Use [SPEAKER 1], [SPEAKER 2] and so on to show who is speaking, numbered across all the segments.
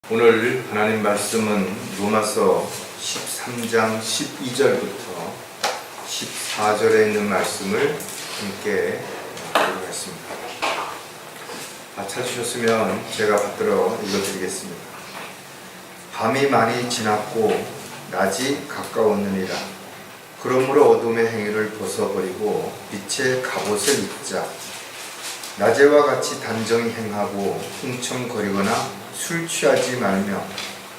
[SPEAKER 1] 오늘 하나님 말씀은 로마서 13장 12절부터 14절에 있는 말씀을 함께 보겠습니다. 찾으셨으면 제가 받들어 읽어드리겠습니다. 밤이 많이 지났고 낮이 가까웠느니라. 그러므로 어둠의 행위를 벗어버리고 빛의 갑옷을 입자. 낮에와 같이 단정히 행하고 흥청거리거나 술 취하지 말며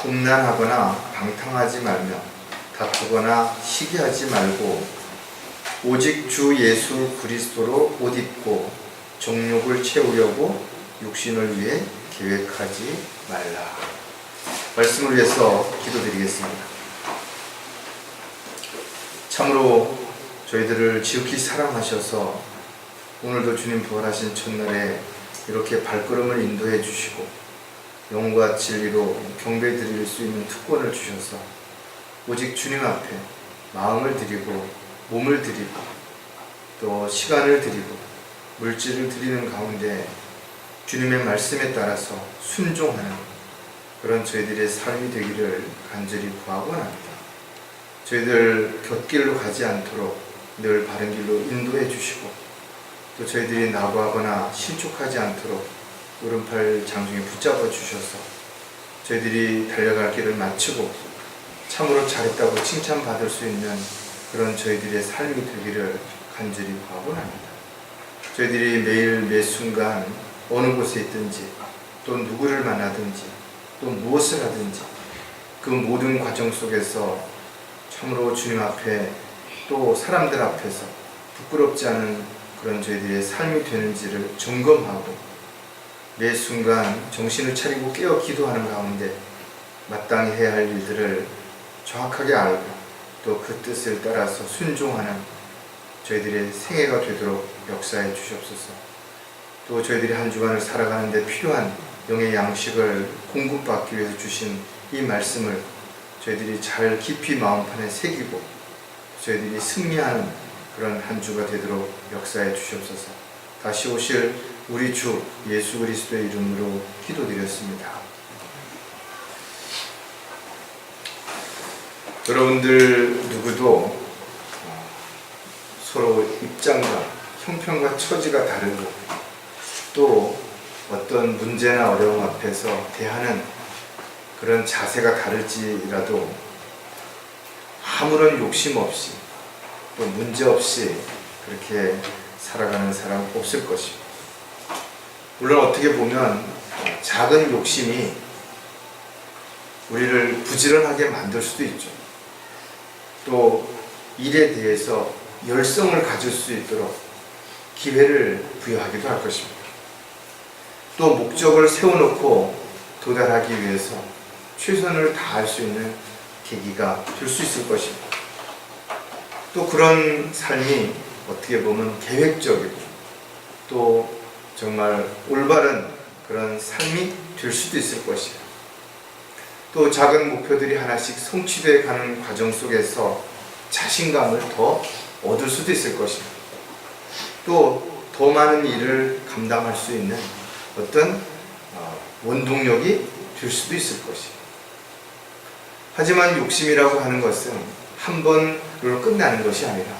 [SPEAKER 1] 음란하거나 방탕하지 말며 다투거나 시기하지 말고 오직 주 예수 그리스도로 옷 입고 정욕을 채우려고 육신을 위해 계획하지 말라. 말씀을 위해서 기도드리겠습니다. 참으로 저희들을 지극히 사랑하셔서 오늘도 주님 부활하신 첫날에 이렇게 발걸음을 인도해 주시고 영과 진리로 경배드릴 수 있는 특권을 주셔서 오직 주님 앞에 마음을 드리고 몸을 드리고 또 시간을 드리고 물질을 드리는 가운데 주님의 말씀에 따라서 순종하는 그런 저희들의 삶이 되기를 간절히 구하고 합니다. 저희들 곁길로 가지 않도록 늘 바른 길로 인도해 주시고 또 저희들이 나고하거나 실족하지 않도록 오른팔 장중에 붙잡아 주셔서 저희들이 달려갈 길을 마치고 참으로 잘했다고 칭찬받을 수 있는 그런 저희들의 삶이 되기를 간절히 구하고 합니다. 저희들이 매일 매 순간 어느 곳에 있든지 또 누구를 만나든지 또 무엇을 하든지 그 모든 과정 속에서 참으로 주님 앞에 또 사람들 앞에서 부끄럽지 않은 그런 저희들의 삶이 되는지를 점검하고 매 순간 정신을 차리고 깨어 기도하는 가운데 마땅히 해야 할 일들을 정확하게 알고 또 그 뜻을 따라서 순종하는 저희들의 생애가 되도록 역사해 주시옵소서. 또 저희들이 한 주간을 살아가는 데 필요한 영의 양식을 공급받기 위해서 주신 이 말씀을 저희들이 잘 깊이 마음판에 새기고 저희들이 승리하는 그런 한 주가 되도록 역사해 주시옵소서. 다시 오실 우리 주 예수 그리스도의 이름으로 기도드렸습니다. 여러분들 누구도 서로 입장과 형편과 처지가 다르고 또 어떤 문제나 어려움 앞에서 대하는 그런 자세가 다를지라도 아무런 욕심 없이 또 문제 없이 그렇게 살아가는 사람 없을 것입니다. 물론 어떻게 보면 작은 욕심이 우리를 부지런하게 만들 수도 있죠. 또 일에 대해서 열성을 가질 수 있도록 기회를 부여하기도 할 것입니다. 또 목적을 세워놓고 도달하기 위해서 최선을 다할 수 있는 계기가 될 수 있을 것입니다. 또 그런 삶이 어떻게 보면 계획적이고 또 정말 올바른 그런 삶이 될 수도 있을 것이에요. 또 작은 목표들이 하나씩 성취되어 가는 과정 속에서 자신감을 더 얻을 수도 있을 것입니다. 또 더 많은 일을 감당할 수 있는 어떤 원동력이 될 수도 있을 것이에요. 하지만 욕심이라고 하는 것은 한 번으로 끝나는 것이 아니라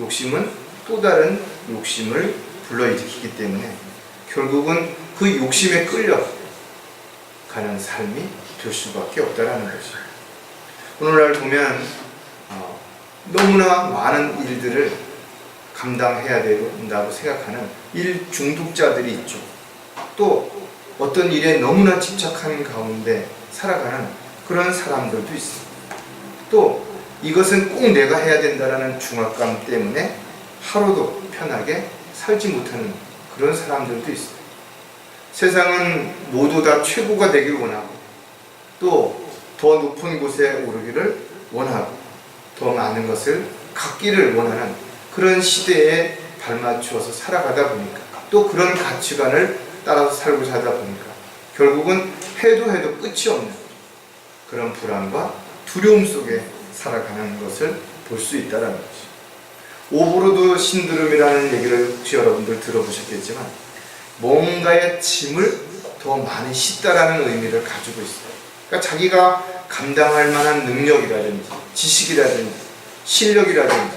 [SPEAKER 1] 욕심은 또 다른 욕심을 불러일으키기 때문에 결국은 그 욕심에 끌려가는 삶이 될 수밖에 없다는 것이죠. 오늘날 보면 너무나 많은 일들을 감당해야 된다고 생각하는 일 중독자들이 있죠. 또 어떤 일에 너무나 집착하는 가운데 살아가는 그런 사람들도 있습니다. 또 이것은 꼭 내가 해야 된다는 중압감 때문에 하루도 편하게 살지 못하는 그런 사람들도 있어요. 세상은 모두 다 최고가 되길 원하고 또 더 높은 곳에 오르기를 원하고 더 많은 것을 갖기를 원하는 그런 시대에 발맞추어서 살아가다 보니까 또 그런 가치관을 따라서 살고자 하다 보니까 결국은 해도 끝이 없는 그런 불안과 두려움 속에 살아가는 것을 볼 수 있다는 거죠. 오브로드 신드롬이라는 얘기를 혹시 여러분들 들어보셨겠지만 뭔가의 짐을 더 많이 씻다라는 의미를 가지고 있어요. 그러니까 자기가 감당할 만한 능력이라든지 지식이라든지 실력이라든지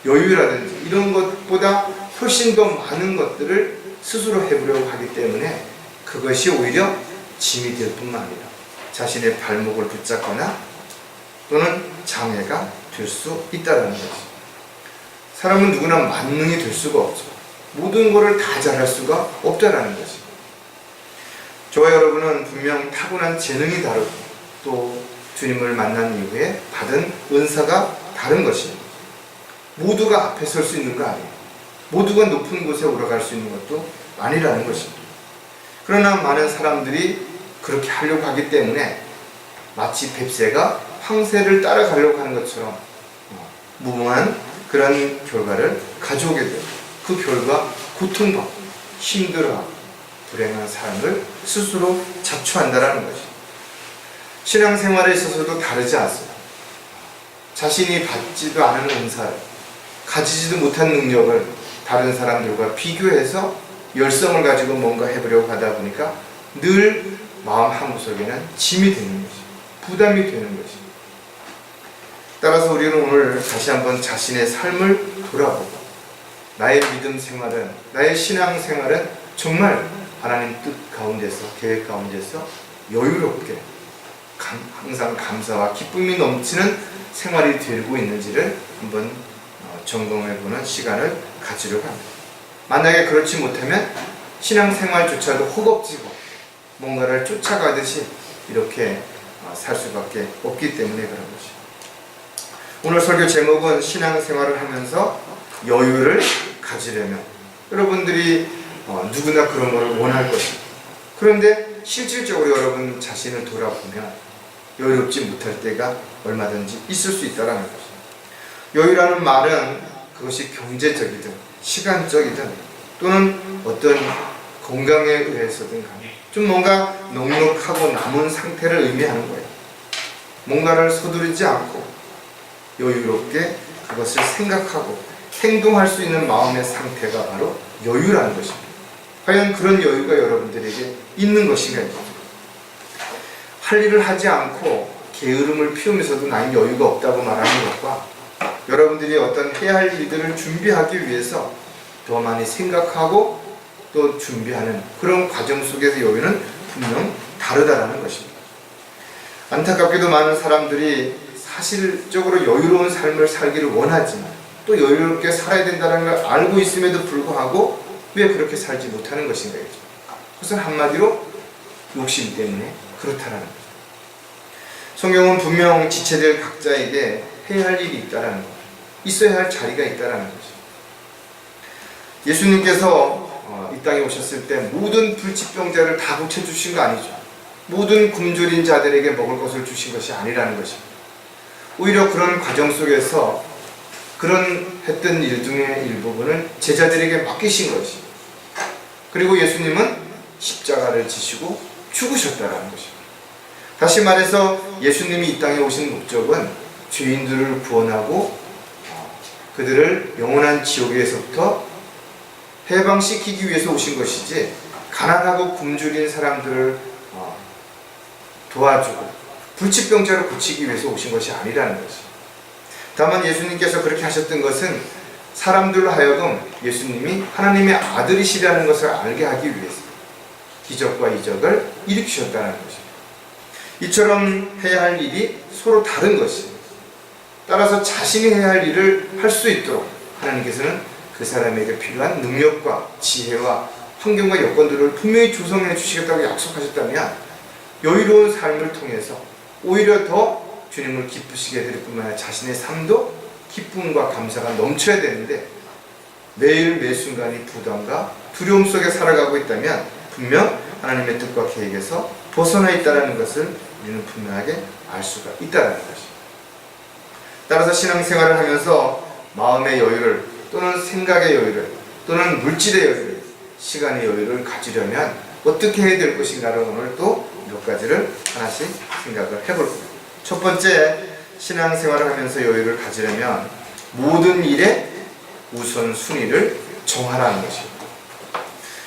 [SPEAKER 1] 여유라든지 이런 것보다 훨씬 더 많은 것들을 스스로 해보려고 하기 때문에 그것이 오히려 짐이 될 뿐만 아니라 자신의 발목을 붙잡거나 또는 장애가 될 수 있다는 거죠. 사람은 누구나 만능이 될 수가 없죠. 모든 것을 다 잘할 수가 없다는 거죠. 저와 여러분은 분명 타고난 재능이 다르고 또 주님을 만난 이후에 받은 은사가 다른 것입니다. 모두가 앞에 설 수 있는 거 아니에요. 모두가 높은 곳에 올라갈 수 있는 것도 아니라는 것입니다. 그러나 많은 사람들이 그렇게 하려고 하기 때문에 마치 뱁새가 황새를 따라가려고 하는 것처럼 무모한 그런 결과를 가져오게 돼요. 그 결과 고통받고 힘들어하고 불행한 삶을 스스로 자초한다는 것이죠. 신앙생활에 있어서도 다르지 않습니다. 자신이 받지도 않은 은사를 가지지도 못한 능력을 다른 사람들과 비교해서 열성을 가지고 뭔가 해보려고 하다 보니까 늘 마음 한구석에는 짐이 되는 것입니다. 부담이 되는 것입니다. 따라서 우리는 오늘 다시 한번 자신의 삶을 돌아보고 나의 믿음 생활은, 나의 신앙 생활은 정말 하나님 뜻 가운데서, 계획 가운데서 여유롭게 항상 감사와 기쁨이 넘치는 생활이 되고 있는지를 한번 점검해보는 시간을 가지려고 합니다. 만약에 그렇지 못하면 신앙생활조차도 허겁지겁 뭔가를 쫓아가듯이 이렇게 살 수밖에 없기 때문에 그런 것이죠. 오늘 설교 제목은 신앙생활을 하면서 여유를 가지려면, 여러분들이 누구나 그런 것을 원할 것입니다. 그런데 실질적으로 여러분 자신을 돌아보면 여유롭지 못할 때가 얼마든지 있을 수 있다는 것입니다. 여유라는 말은 그것이 경제적이든 시간적이든 또는 어떤 건강에 의해서든 간에 좀 뭔가 넉넉하고 남은 상태를 의미하는 거예요. 뭔가를 서두르지 않고 여유롭게 그것을 생각하고 행동할 수 있는 마음의 상태가 바로 여유라는 것입니다. 과연 그런 여유가 여러분들에게 있는 것인가요? 할 일을 하지 않고 게으름을 피우면서도 나는 여유가 없다고 말하는 것과 여러분들이 어떤 해야 할 일들을 준비하기 위해서 더 많이 생각하고 또 준비하는 그런 과정 속에서 여유는 분명 다르다는 것입니다. 안타깝게도 많은 사람들이 사실적으로 여유로운 삶을 살기를 원하지만 또 여유롭게 살아야 된다는 걸 알고 있음에도 불구하고 왜 그렇게 살지 못하는 것인가요? 그것은 한마디로 욕심 때문에 그렇다는 거죠. 성경은 분명 지체될 각자에게 해야 할 일이 있다는 것, 있어야 할 자리가 있다는 거죠. 예수님께서 이 땅에 오셨을 때 모든 불치병자를 다 고쳐주신 거 아니죠. 모든 굶주린 자들에게 먹을 것을 주신 것이 아니라는 것입니다. 오히려 그런 과정 속에서 그런 했던 일 중에 일부분을 제자들에게 맡기신 것입니다. 그리고 예수님은 십자가를 지시고 죽으셨다는 것입니다. 다시 말해서 예수님이 이 땅에 오신 목적은 죄인들을 구원하고 그들을 영원한 지옥에서부터 해방시키기 위해서 오신 것이지 가난하고 굶주린 사람들을 도와주고 불치병자를 고치기 위해서 오신 것이 아니라는 것입니다. 다만 예수님께서 그렇게 하셨던 것은 사람들로 하여금 예수님이 하나님의 아들이시라는 것을 알게 하기 위해서 기적과 이적을 일으키셨다는 것입니다. 이처럼 해야 할 일이 서로 다른 것입니다. 따라서 자신이 해야 할 일을 할 수 있도록 하나님께서는 그 사람에게 필요한 능력과 지혜와 환경과 여건들을 분명히 조성해 주시겠다고 약속하셨다면 여유로운 삶을 통해서 오히려 더 주님을 기쁘시게 해드릴 뿐만 아니라 자신의 삶도 기쁨과 감사가 넘쳐야 되는데 매일 매 순간이 부담과 두려움 속에 살아가고 있다면 분명 하나님의 뜻과 계획에서 벗어나 있다는 것을 우리는 분명하게 알 수가 있다는 것입니다. 따라서 신앙생활을 하면서 마음의 여유를 또는 생각의 여유를 또는 물질의 여유를 시간의 여유를 가지려면 어떻게 해야 될 것인가를 오늘 또 몇 가지를 하나씩 생각을 해볼 겁니다. 첫 번째, 신앙생활을 하면서 여유를 가지려면 모든 일에 우선순위를 정하라는 것입니다.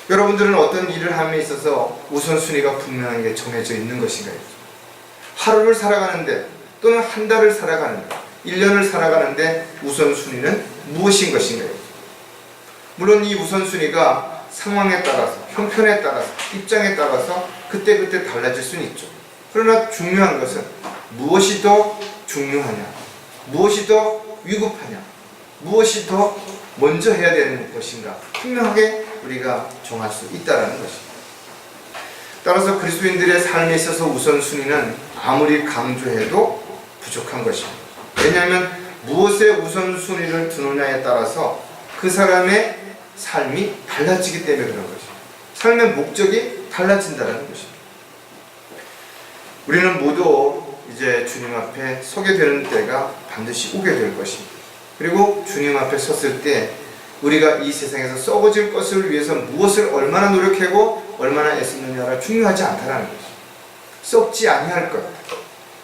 [SPEAKER 1] 여러분들은 어떤 일을 함에 있어서 우선순위가 분명하게 정해져 있는 것인가요? 하루를 살아가는데 또는 한 달을 살아가는데 1년을 살아가는데 우선순위는 무엇인 것인가요? 물론 이 우선순위가 상황에 따라서, 형편에 따라서, 입장에 따라서 그때그때 달라질 수는 있죠. 그러나 중요한 것은 무엇이 더 중요하냐, 무엇이 더 위급하냐, 무엇이 더 먼저 해야 되는 것인가 분명하게 우리가 정할 수 있다는 것입니다. 따라서 그리스도인들의 삶에 있어서 우선순위는 아무리 강조해도 부족한 것입니다. 왜냐하면 무엇에 우선순위를 두느냐에 따라서 그 사람의 삶이 달라지기 때문에 그런 것입니다. 삶의 목적이 달라진다는 것입니다. 우리는 모두 이제 주님 앞에 서게 되는 때가 반드시 오게 될 것입니다. 그리고 주님 앞에 섰을 때 우리가 이 세상에서 썩어질 것을 위해서 무엇을 얼마나 노력하고 얼마나 애쓰느냐가 중요하지 않다는 것입니다. 썩지 아니할 것,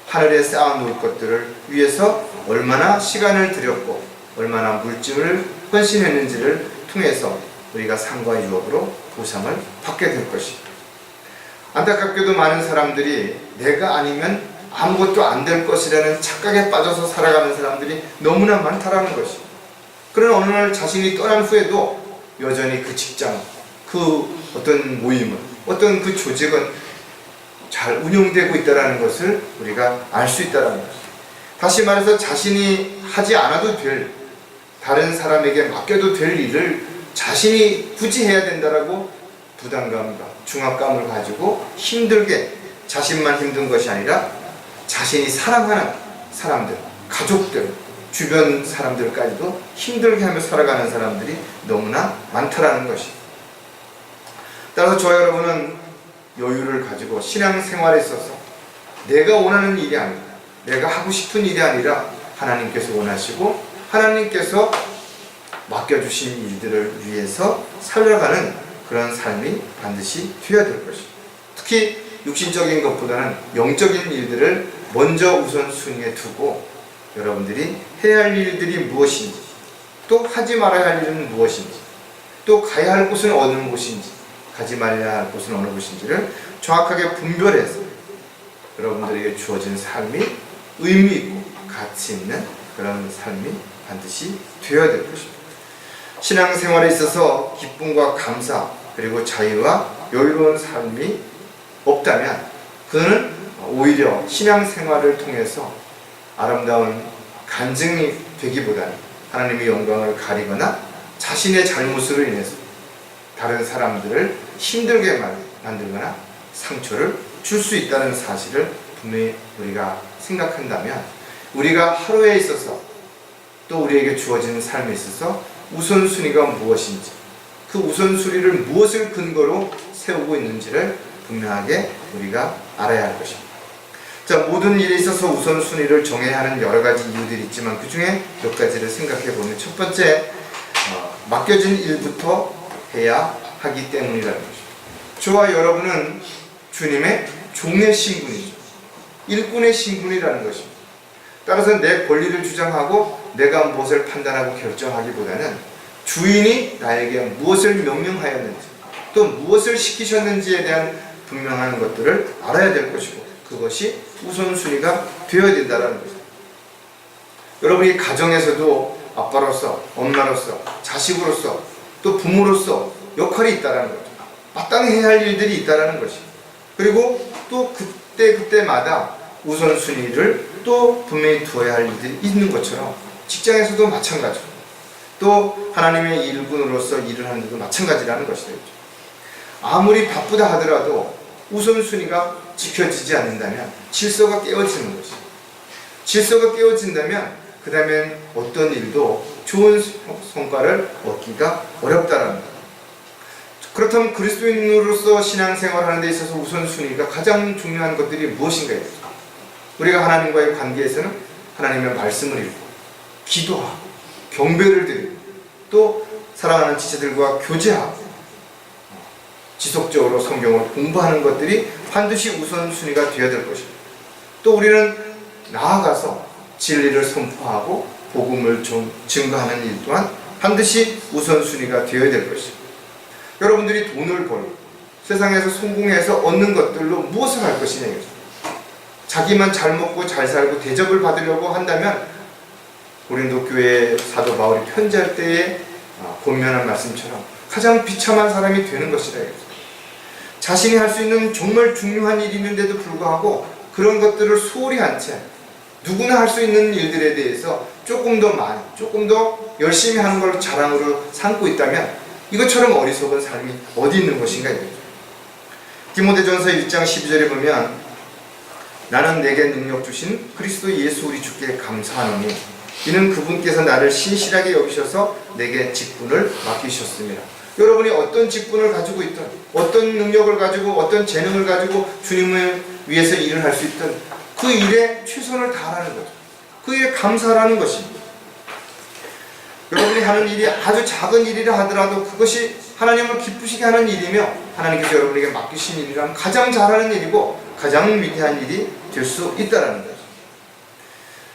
[SPEAKER 1] 하늘에 쌓아놓을 것들을 위해서 얼마나 시간을 들였고 얼마나 물질을 헌신했는지를 통해서 우리가 상과 유업으로 보상을 받게 될 것입니다. 안타깝게도 많은 사람들이 내가 아니면 아무것도 안 될 것이라는 착각에 빠져서 살아가는 사람들이 너무나 많다라는 것입니다. 그러나 어느 날 자신이 떠난 후에도 여전히 그 직장, 그 어떤 모임은, 어떤 그 조직은 잘 운영되고 있다는 것을 우리가 알 수 있다는 것입니다. 다시 말해서 자신이 하지 않아도 될, 다른 사람에게 맡겨도 될 일을 자신이 굳이 해야 된다라고 부담감과 중압감을 가지고 힘들게, 자신만 힘든 것이 아니라 자신이 사랑하는 사람들, 가족들, 주변 사람들까지도 힘들게 하며 살아가는 사람들이 너무나 많다라는 것입니다. 따라서 저와 여러분은 여유를 가지고 신앙생활에 있어서 내가 원하는 일이 아니라, 내가 하고 싶은 일이 아니라 하나님께서 원하시고 하나님께서 맡겨주신 일들을 위해서 살아가는 그런 삶이 반드시 되어야 될 것입니다. 특히 육신적인 것보다는 영적인 일들을 먼저 우선순위에 두고 여러분들이 해야 할 일들이 무엇인지, 또 하지 말아야 할 일은 무엇인지, 또 가야 할 곳은 어느 곳인지, 가지 말아야 할 곳은 어느 곳인지를 정확하게 분별해서 여러분들에게 주어진 삶이 의미 있고 가치 있는 그런 삶이 반드시 되어야 될 것입니다. 신앙생활에 있어서 기쁨과 감사 그리고 자유와 여유로운 삶이 없다면 그는 오히려 신앙생활을 통해서 아름다운 간증이 되기보다는 하나님의 영광을 가리거나 자신의 잘못으로 인해서 다른 사람들을 힘들게 만들거나 상처를 줄 수 있다는 사실을 분명히 우리가 생각한다면 우리가 하루에 있어서 또 우리에게 주어지는 삶에 있어서 우선순위가 무엇인지, 그 우선순위를 무엇을 근거로 세우고 있는지를 분명하게 우리가 알아야 할 것입니다. 자, 모든 일에 있어서 우선순위를 정해야 하는 여러 가지 이유들이 있지만 그 중에 몇 가지를 생각해 보면 첫 번째, 맡겨진 일부터 해야 하기 때문이라는 것입니다. 저와 여러분은 주님의 종의 신분이죠. 일꾼의 신분이라는 것입니다. 따라서 내 권리를 주장하고 내가 무엇을 판단하고 결정하기보다는 주인이 나에게 무엇을 명령하였는지 또 무엇을 시키셨는지에 대한 분명한 것들을 알아야 될 것이고 그것이 우선순위가 되어야 된다는 것입니다. 여러분이 가정에서도 아빠로서, 엄마로서, 자식으로서 또 부모로서 역할이 있다는 거죠. 마땅히 해야 할 일들이 있다는 것입니다. 그리고 또 그때마다 우선순위를 또 분명히 두어야 할 일들이 있는 것처럼 직장에서도 마찬가지고 또 하나님의 일꾼으로서 일을 하는 것도 마찬가지라는 것이죠. 아무리 바쁘다 하더라도 우선순위가 지켜지지 않는다면 질서가 깨어지는 것이죠. 질서가 깨어진다면 그 다음엔 어떤 일도 좋은 성과를 얻기가 어렵다는 것. 그렇다면 그리스도인으로서 신앙생활하는 데 있어서 우선순위가 가장 중요한 것들이 무엇인가요? 우리가 하나님과의 관계에서는 하나님의 말씀을 읽고 기도하고 경배를 드리고 또 사랑하는 지체들과 교제하고 지속적으로 성경을 공부하는 것들이 반드시 우선순위가 되어야 될 것입니다. 또 우리는 나아가서 진리를 선포하고 복음을 좀 증거하는 일 또한 반드시 우선순위가 되어야 될 것입니다. 여러분들이 돈을 벌고 세상에서 성공해서 얻는 것들로 무엇을 할 것이냐 이거죠. 자기만 잘 먹고 잘 살고 대접을 받으려고 한다면 고린도 교회 사도 바울이 편지할 때에 권면한 말씀처럼 가장 비참한 사람이 되는 것이다 이거죠. 자신이 할 수 있는 정말 중요한 일이 있는데도 불구하고 그런 것들을 소홀히 한 채 누구나 할 수 있는 일들에 대해서 조금 더 많이, 조금 더 열심히 하는 걸 자랑으로 삼고 있다면 이것처럼 어리석은 삶이 어디 있는 것인가 이거죠. 디모데전서 1장 12절에 보면 나는 내게 능력 주신 그리스도 예수 우리 주께 감사하노니 이는 그분께서 나를 신실하게 여기셔서 내게 직분을 맡기셨습니다. 여러분이 어떤 직분을 가지고 있든 어떤 능력을 가지고 어떤 재능을 가지고 주님을 위해서 일을 할 수 있든 그 일에 최선을 다하는 거죠. 그 일에 감사하는 것입니다. 여러분이 하는 일이 아주 작은 일이라 하더라도 그것이 하나님을 기쁘시게 하는 일이며 하나님께서 여러분에게 맡기신 일이라면 가장 잘하는 일이고 가장 위대한 일이 될 수 있다는 거죠.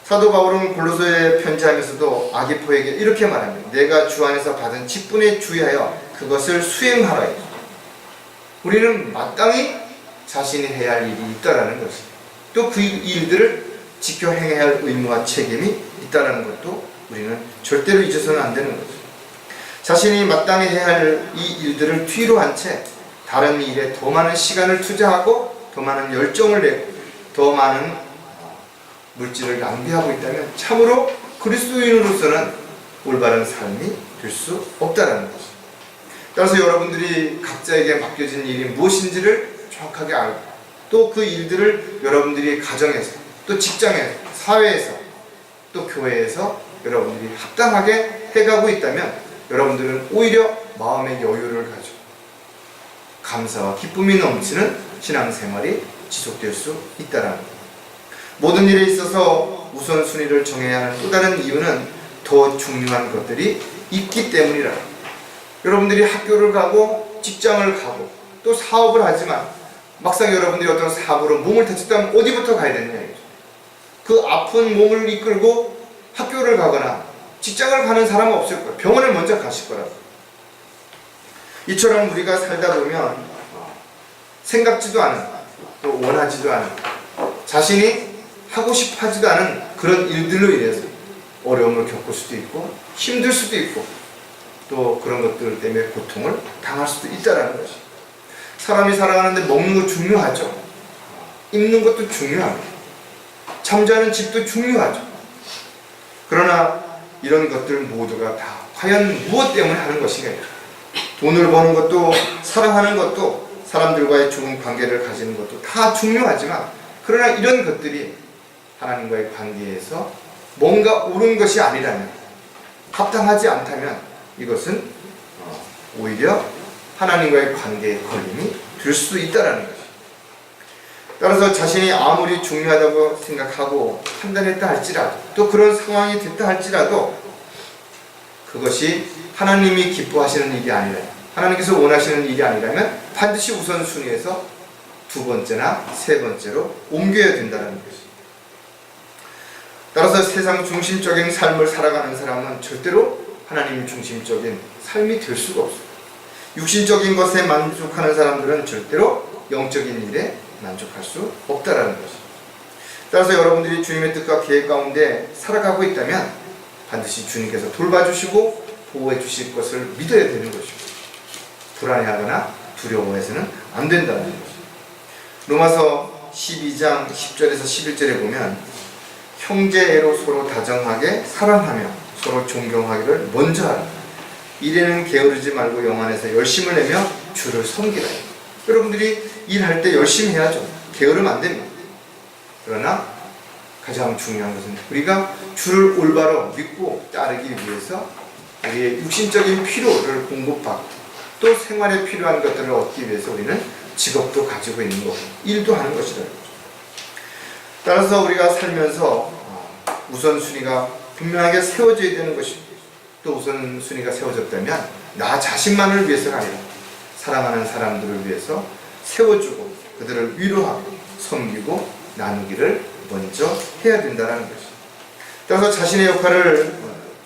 [SPEAKER 1] 사도 바울은 골로새에 편지하면서도 아기포에게 이렇게 말합니다. 내가 주 안에서 받은 직분에 주의하여 그것을 수행하라. 우리는 마땅히 자신이 해야 할 일이 있다는 것입니다. 또 그 일들을 지켜 행해야 할 의무와 책임이 있다는 것도 우리는 절대로 잊어서는 안 되는 거죠. 자신이 마땅히 해야 할 이 일들을 뒤로 한 채 다른 일에 더 많은 시간을 투자하고 더 많은 열정을 내고 더 많은 물질을 낭비하고 있다면 참으로 그리스도인으로서는 올바른 삶이 될 수 없다는 것입니다. 따라서 여러분들이 각자에게 맡겨진 일이 무엇인지를 정확하게 알고 또 그 일들을 여러분들이 가정에서 또 직장에서 사회에서 또 교회에서 여러분들이 합당하게 해가고 있다면 여러분들은 오히려 마음의 여유를 가지고 감사와 기쁨이 넘치는 신앙생활이 지속될 수 있다는 것. 모든 일에 있어서 우선순위를 정해야 하는 또 다른 이유는 더 중요한 것들이 있기 때문이라. 여러분들이 학교를 가고 직장을 가고 또 사업을 하지만 막상 여러분들이 어떤 사고로 몸을 다쳤다면 어디부터 가야 되느냐 이거죠. 그 아픈 몸을 이끌고 학교를 가거나 직장을 가는 사람은 없을 거예요. 병원을 먼저 가실 거라고. 이처럼 우리가 살다 보면 생각지도 않은 또 원하지도 않은 자신이 하고 싶어 하지도 않은 그런 일들로 인해서 어려움을 겪을 수도 있고 힘들 수도 있고 또 그런 것들 때문에 고통을 당할 수도 있다는 것이. 사람이 살아가는데 먹는 거 중요하죠. 입는 것도 중요합니다. 잠자는 집도 중요하죠. 그러나 이런 것들 모두가 다 과연 무엇 때문에 하는 것인가? 돈을 버는 것도 사랑하는 것도 사람들과의 좋은 관계를 가지는 것도 다 중요하지만 그러나 이런 것들이 하나님과의 관계에서 뭔가 옳은 것이 아니라면 합당하지 않다면 이것은 오히려 하나님과의 관계에 걸림이 될 수도 있다는 것이죠. 따라서 자신이 아무리 중요하다고 생각하고 판단했다 할지라도 또 그런 상황이 됐다 할지라도 그것이 하나님이 기뻐하시는 일이 아니라 하나님께서 원하시는 일이 아니라면 반드시 우선순위에서 두 번째나 세 번째로 옮겨야 된다는 것입니다. 따라서 세상 중심적인 삶을 살아가는 사람은 절대로 하나님 중심적인 삶이 될 수가 없습니다. 육신적인 것에 만족하는 사람들은 절대로 영적인 일에 만족할 수 없다라는 것입니다. 따라서 여러분들이 주님의 뜻과 계획 가운데 살아가고 있다면 반드시 주님께서 돌봐주시고 보호해 주실 것을 믿어야 되는 것입니다. 불안해하거나 두려워해서는 안 된다는 것입니다. 로마서 12장 10절에서 11절에 보면 형제애로 서로 다정하게 사랑하며 서로 존경하기를 먼저 하라. 일에는 게으르지 말고 영 안에서 열심을 내며 주를 섬기라. 여러분들이 일할 때 열심히 해야죠. 게으르면 안 됩니다. 그러나 가장 중요한 것은 우리가 주를 올바로 믿고 따르기 위해서 우리의 육신적인 필요를 공급받고 또 생활에 필요한 것들을 얻기 위해서 우리는 직업도 가지고 있는 거고 일도 하는 것이다. 따라서 우리가 살면서 우선순위가 분명하게 세워져야 되는 것입니다. 또 우선순위가 세워졌다면 나 자신만을 위해서가 아니라 사랑하는 사람들을 위해서 세워주고 그들을 위로하고 섬기고 나누기를 먼저 해야 된다는 것입니다. 따라서 자신의 역할을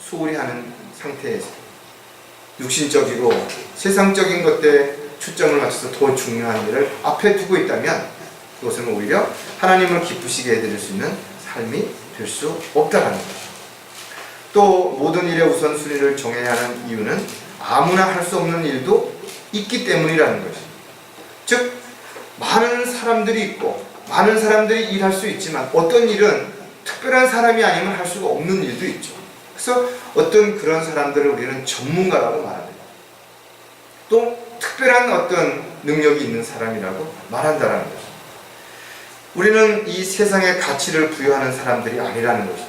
[SPEAKER 1] 소홀히 하는 상태에서 육신적이고 세상적인 것들에 초점을 맞춰서 더 중요한 일을 앞에 두고 있다면 그것은 오히려 하나님을 기쁘시게 해드릴 수 있는 삶이 될 수 없다는 것이죠. 또 모든 일의 우선순위를 정해야 하는 이유는 아무나 할 수 없는 일도 있기 때문이라는 것이죠. 즉 많은 사람들이 있고 많은 사람들이 일할 수 있지만 어떤 일은 특별한 사람이 아니면 할 수가 없는 일도 있죠. 그래서 어떤 그런 사람들을 우리는 전문가라고 말합니다. 또 특별한 어떤 능력이 있는 사람이라고 말한다는 것이죠. 우리는 이 세상의 가치를 부여하는 사람들이 아니라는 것이죠.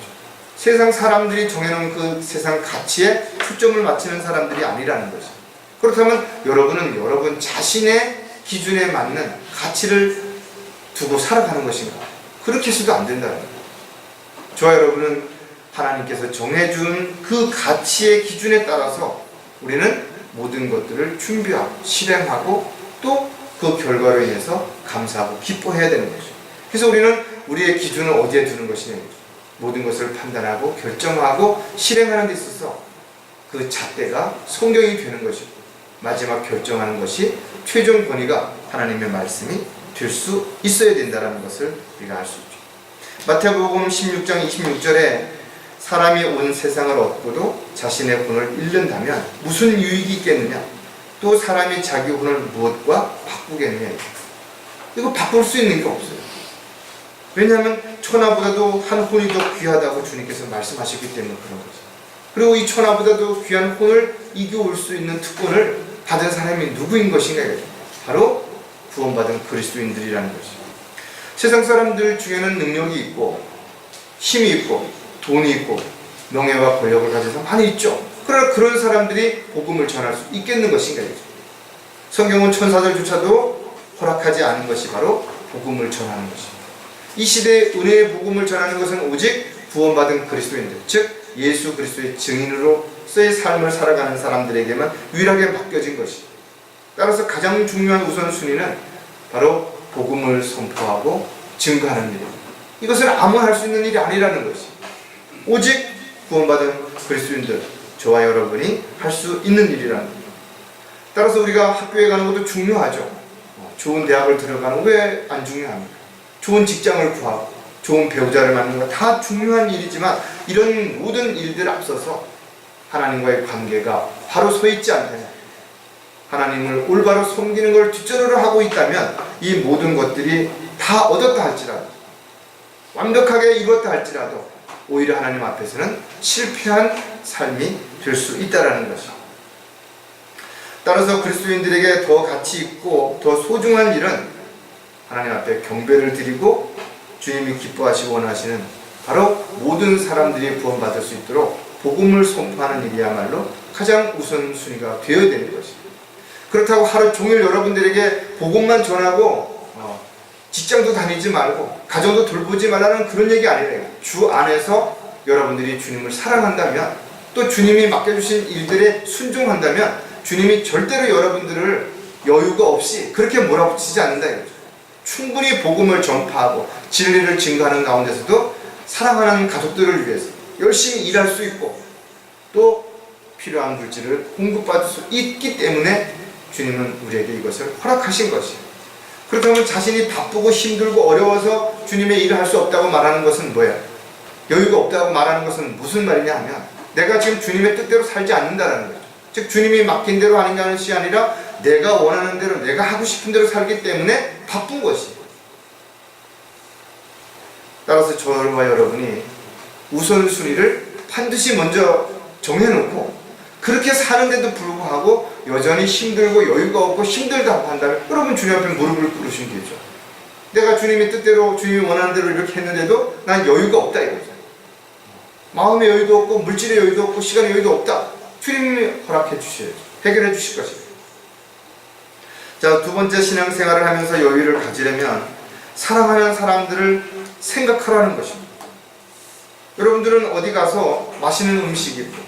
[SPEAKER 1] 세상 사람들이 정해놓은 그 세상 가치에 초점을 맞추는 사람들이 아니라는 것이죠. 그렇다면 여러분은 여러분 자신의 기준에 맞는 가치를 두고 살아가는 것인가? 그렇게 해서도 안 된다는 거예요. 저와 여러분은 하나님께서 정해준 그 가치의 기준에 따라서 우리는 모든 것들을 준비하고 실행하고 또 그 결과로 인해서 감사하고 기뻐해야 되는 거죠. 그래서 우리는 우리의 기준을 어디에 두는 것이냐, 모든 것을 판단하고 결정하고 실행하는 데 있어서 그 잣대가 성경이 되는 것이고 마지막 결정하는 것이 최종 권위가 하나님의 말씀이 될 수 있어야 된다는 것을 우리가 알 수 있죠. 마태복음 16장 26절에 사람이 온 세상을 얻고도 자신의 혼을 잃는다면 무슨 유익이 있겠느냐? 또 사람이 자기 혼을 무엇과 바꾸겠느냐? 이거 바꿀 수 있는 게 없어요. 왜냐하면 천하보다도 한 혼이 더 귀하다고 주님께서 말씀하셨기 때문에 그런 거죠. 그리고 이 천하보다도 귀한 혼을 이겨올 수 있는 특권을 받은 사람이 누구인 것인가? 바로 구원받은 그리스도인들이라는 것이죠. 세상 사람들 중에는 능력이 있고 힘이 있고 돈이 있고 명예와 권력을 가져서 많이 있죠. 그러나 그런 사람들이 복음을 전할 수 있겠는 것인가? 성경은 천사들조차도 허락하지 않은 것이 바로 복음을 전하는 것입니다. 이 시대에 은혜의 복음을 전하는 것은 오직 구원받은 그리스도인들, 즉 예수 그리스도의 증인으로서의 삶을 살아가는 사람들에게만 유일하게 맡겨진 것이죠. 따라서 가장 중요한 우선순위는 바로 복음을 선포하고 증거하는 일입니다. 이것은 아무나 할 수 있는 일이 아니라는 것이죠. 오직 구원받은 그리스도인들, 저와 여러분이 할 수 있는 일이라는 겁니다. 따라서 우리가 학교에 가는 것도 중요하죠. 좋은 대학을 들어가는 거 왜 안 중요합니까? 좋은 직장을 구하고 좋은 배우자를 만나는 거 다 중요한 일이지만 이런 모든 일들 앞서서 하나님과의 관계가 바로 서 있지 않다면, 하나님을 올바로 섬기는 걸 뒷전으로 하고 있다면 이 모든 것들이 다 얻었다 할지라도, 완벽하게 이뤘다 할지라도 오히려 하나님 앞에서는 실패한 삶이 될 수 있다는 것이죠. 따라서 그리스도인들에게 더 가치 있고 더 소중한 일은 하나님 앞에 경배를 드리고 주님이 기뻐하시고 원하시는 바로 모든 사람들이 구원받을 수 있도록 복음을 선포하는 일이야말로 가장 우선순위가 되어야 되는 것입니다. 그렇다고 하루 종일 여러분들에게 복음만 전하고 직장도 다니지 말고 가정도 돌보지 말라는 그런 얘기 아니래요. 주 안에서 여러분들이 주님을 사랑한다면, 또 주님이 맡겨주신 일들에 순종한다면 주님이 절대로 여러분들을 여유가 없이 그렇게 몰아붙이지 않는다 이거죠. 충분히 복음을 전파하고 진리를 증거하는 가운데서도 사랑하는 가족들을 위해서 열심히 일할 수 있고 또 필요한 물질을 공급받을 수 있기 때문에 주님은 우리에게 이것을 허락하신 것이에요. 그렇다면 자신이 바쁘고 힘들고 어려워서 주님의 일을 할 수 없다고 말하는 것은 뭐예요? 여유가 없다고 말하는 것은 무슨 말이냐 하면 내가 지금 주님의 뜻대로 살지 않는다는 거죠. 즉 주님이 맡긴 대로 하는 것이 아니라 내가 원하는 대로, 내가 하고 싶은 대로 살기 때문에 바쁜 것이에요. 따라서 저와 여러분이 우선순위를 반드시 먼저 정해놓고 그렇게 사는데도 불구하고 여전히 힘들고 여유가 없고 힘들다고 한다면 여러분 주님 앞에 무릎을 꿇으시면 되죠. 내가 주님의 뜻대로 주님이 원하는 대로 이렇게 했는데도 난 여유가 없다 이거죠. 마음의 여유도 없고 물질의 여유도 없고 시간의 여유도 없다. 주님이 허락해 주셔야죠. 해결해 주실 것입니다. 자, 두 번째 신앙생활을 하면서 여유를 가지려면 사랑하는 사람들을 생각하라는 것입니다. 여러분들은 어디 가서 맛있는 음식이 있고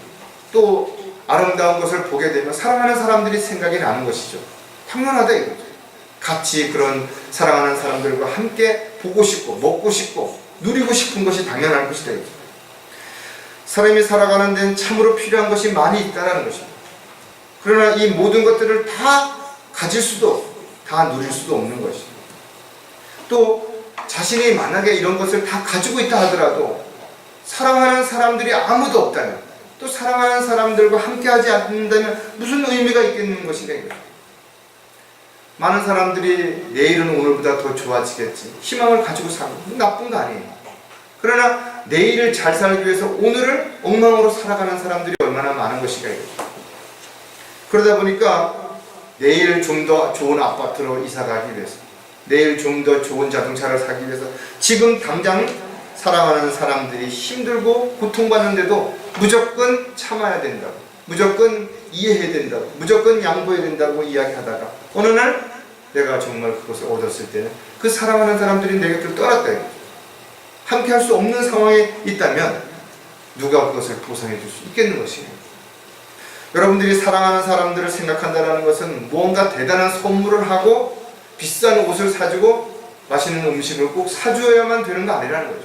[SPEAKER 1] 또 아름다운 것을 보게 되면 사랑하는 사람들이 생각이 나는 것이죠. 당연하다 이거죠. 같이 그런 사랑하는 사람들과 함께 보고 싶고 먹고 싶고 누리고 싶은 것이 당연한 것이다 이거죠. 사람이 살아가는 데는 참으로 필요한 것이 많이 있다는 것입니다. 그러나 이 모든 것들을 다 가질 수도, 다 누릴 수도 없는 것이죠. 또 자신이 만약에 이런 것을 다 가지고 있다 하더라도 사랑하는 사람들이 아무도 없다면, 또 사랑하는 사람들과 함께하지 않는다면 무슨 의미가 있겠는 것인가 이거죠. 많은 사람들이 내일은 오늘보다 더 좋아지겠지, 희망을 가지고 사는 건 나쁜 거 아니에요. 그러나 내일을 잘 살기 위해서 오늘을 엉망으로 살아가는 사람들이 얼마나 많은 것인가 이거죠. 그러다 보니까 내일 좀 더 좋은 아파트로 이사 가기 위해서, 내일 좀 더 좋은 자동차를 사기 위해서 지금 당장 사랑하는 사람들이 힘들고 고통받는데도 무조건 참아야 된다고, 무조건 이해해야 된다고, 무조건 양보해야 된다고 이야기하다가 어느 날 내가 정말 그것을 얻었을 때는 그 사랑하는 사람들이 내 곁을 떠났다. 함께 할 수 없는 상황에 있다면 누가 그것을 보상해 줄 수 있겠는 것입니다. 여러분들이 사랑하는 사람들을 생각한다는 것은 무언가 대단한 선물을 하고 비싼 옷을 사주고 맛있는 음식을 꼭 사주어야만 되는 거 아니라는 거죠.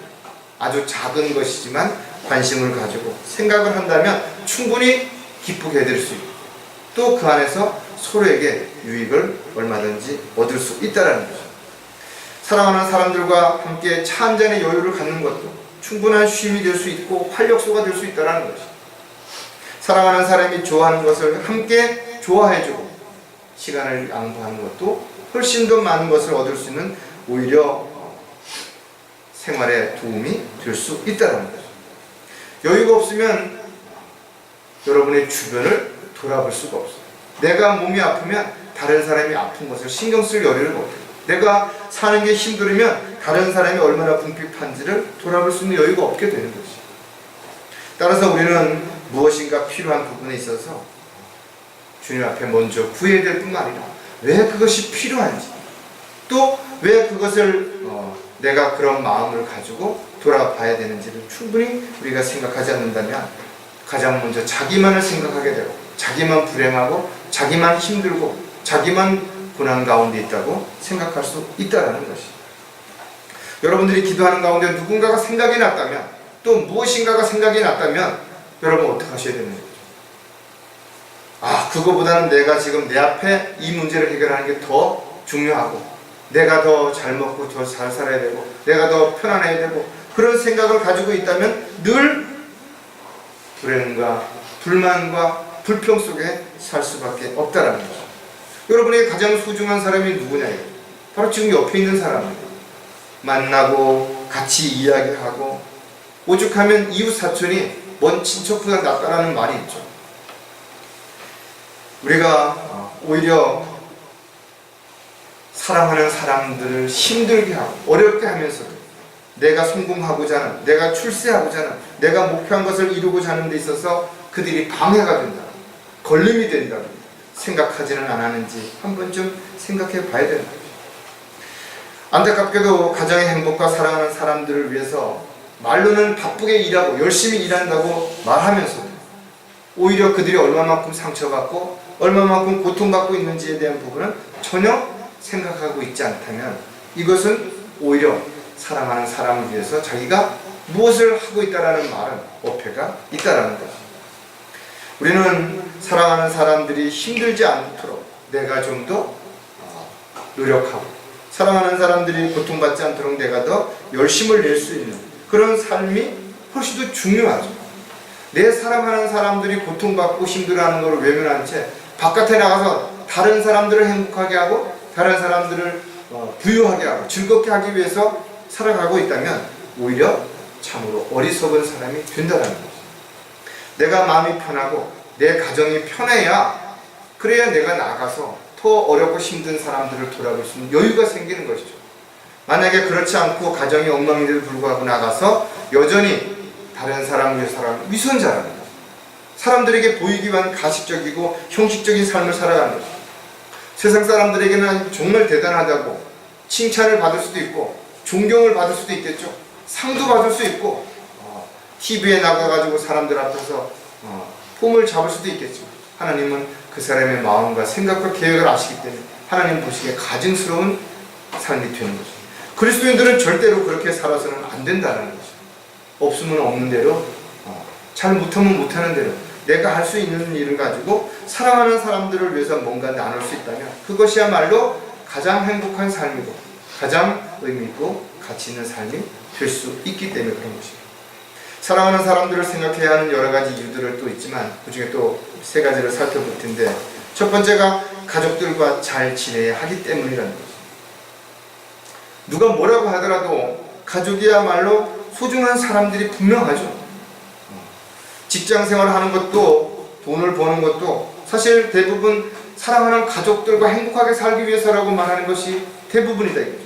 [SPEAKER 1] 아주 작은 것이지만 관심을 가지고 생각을 한다면 충분히 기쁘게 해드릴 수 있고, 또 그 안에서 서로에게 유익을 얼마든지 얻을 수 있다는 거죠. 사랑하는 사람들과 함께 차 한 잔의 여유를 갖는 것도 충분한 쉼이 될 수 있고 활력소가 될 수 있다는 것이죠. 사랑하는 사람이 좋아하는 것을 함께 좋아해주고 시간을 양보하는 것도 훨씬 더 많은 것을 얻을 수 있는, 오히려 생활에 도움이 될 수 있다는 거죠. 여유가 없으면 여러분의 주변을 돌아볼 수가 없어요. 내가 몸이 아프면 다른 사람이 아픈 것을 신경 쓸 여유를 못해요. 내가 사는 게 힘들으면 다른 사람이 얼마나 궁핍한지를 돌아볼 수 있는 여유가 없게 되는 것이죠. 따라서 우리는 무엇인가 필요한 부분에 있어서 주님 앞에 먼저 구해야 될 뿐만 아니라 왜 그것이 필요한지, 또 왜 그것을 내가 그런 마음을 가지고 돌아봐야 되는지를 충분히 우리가 생각하지 않는다면 가장 먼저 자기만을 생각하게 되고, 자기만 불행하고 자기만 힘들고 자기만 고난 가운데 있다고 생각할 수 있다는 것이죠. 여러분들이 기도하는 가운데 누군가가 생각이 났다면, 또 무엇인가가 생각이 났다면 여러분 어떻게 하셔야 되는 거죠? 그거보다는 내가 지금 내 앞에 이 문제를 해결하는 게 더 중요하고, 내가 더 잘 먹고 더 잘 살아야 되고 내가 더 편안해야 되고, 그런 생각을 가지고 있다면 늘 불행과 불만과 불평 속에 살 수밖에 없다라는 거죠. 여러분에게 가장 소중한 사람이 누구냐요? 바로 지금 옆에 있는 사람입니다. 만나고 같이 이야기하고, 오죽하면 이웃 사촌이 먼 친척보다 낫다라는 말이 있죠. 우리가 오히려 사랑하는 사람들을 힘들게 하고 어렵게 하면서도 내가 성공하고자 하는, 내가 출세하고자 하는, 내가 목표한 것을 이루고자 하는 데 있어서 그들이 방해가 된다, 걸림이 된다 생각하지는 않았는지 한 번쯤 생각해 봐야 된다. 안타깝게도 가정의 행복과 사랑하는 사람들을 위해서 말로는 바쁘게 일하고 열심히 일한다고 말하면서도 오히려 그들이 얼마만큼 상처받고 얼마만큼 고통받고 있는지에 대한 부분은 전혀 생각하고 있지 않다면 이것은 오히려 사랑하는 사람을 위해서 자기가 무엇을 하고 있다는 말은 어폐가 있다는 거죠. 우리는 사랑하는 사람들이 힘들지 않도록 내가 좀 더 노력하고, 사랑하는 사람들이 고통받지 않도록 내가 더 열심을 낼 수 있는 그런 삶이 훨씬 더 중요하죠. 내 사랑하는 사람들이 고통받고 힘들어하는 것을 외면한 채 바깥에 나가서 다른 사람들을 행복하게 하고 다른 사람들을 부유하게 하고 즐겁게 하기 위해서 살아가고 있다면 오히려 참으로 어리석은 사람이 된다는 거죠. 내가 마음이 편하고 내 가정이 편해야, 그래야 내가 나가서 더 어렵고 힘든 사람들을 돌아볼 수 있는 여유가 생기는 것이죠. 만약에 그렇지 않고 가정이 엉망인데도 불구하고 나가서 여전히 다른 사람을 위해 살아가는 위선자라는 거죠. 사람들에게 보이기 위한 가식적이고 형식적인 삶을 살아가는 거죠. 세상 사람들에게는 정말 대단하다고 칭찬을 받을 수도 있고 존경을 받을 수도 있겠죠. 상도 받을 수 있고 TV에 나가가지고 사람들 앞에서 폼을 잡을 수도 있겠죠. 하나님은 그 사람의 마음과 생각과 계획을 아시기 때문에 하나님 보시기에 가증스러운 삶이 되는 거죠. 그리스도인들은 절대로 그렇게 살아서는 안 된다는 거죠. 없으면 없는 대로, 잘 못하면 못하는 대로 내가 할 수 있는 일을 가지고 사랑하는 사람들을 위해서 뭔가 나눌 수 있다면 그것이야말로 가장 행복한 삶이고 가장 의미있고 가치 있는 삶이 될 수 있기 때문에 그런 것입니다. 사랑하는 사람들을 생각해야 하는 여러 가지 이유들은 또 있지만 그 중에 또 세 가지를 살펴볼 텐데, 첫 번째가 가족들과 잘 지내야 하기 때문이라는 것입니다. 누가 뭐라고 하더라도 가족이야말로 소중한 사람들이 분명하죠. 직장 생활을 하는 것도 돈을 버는 것도 사실 대부분 사랑하는 가족들과 행복하게 살기 위해서라고 말하는 것이 대부분이다 이거죠.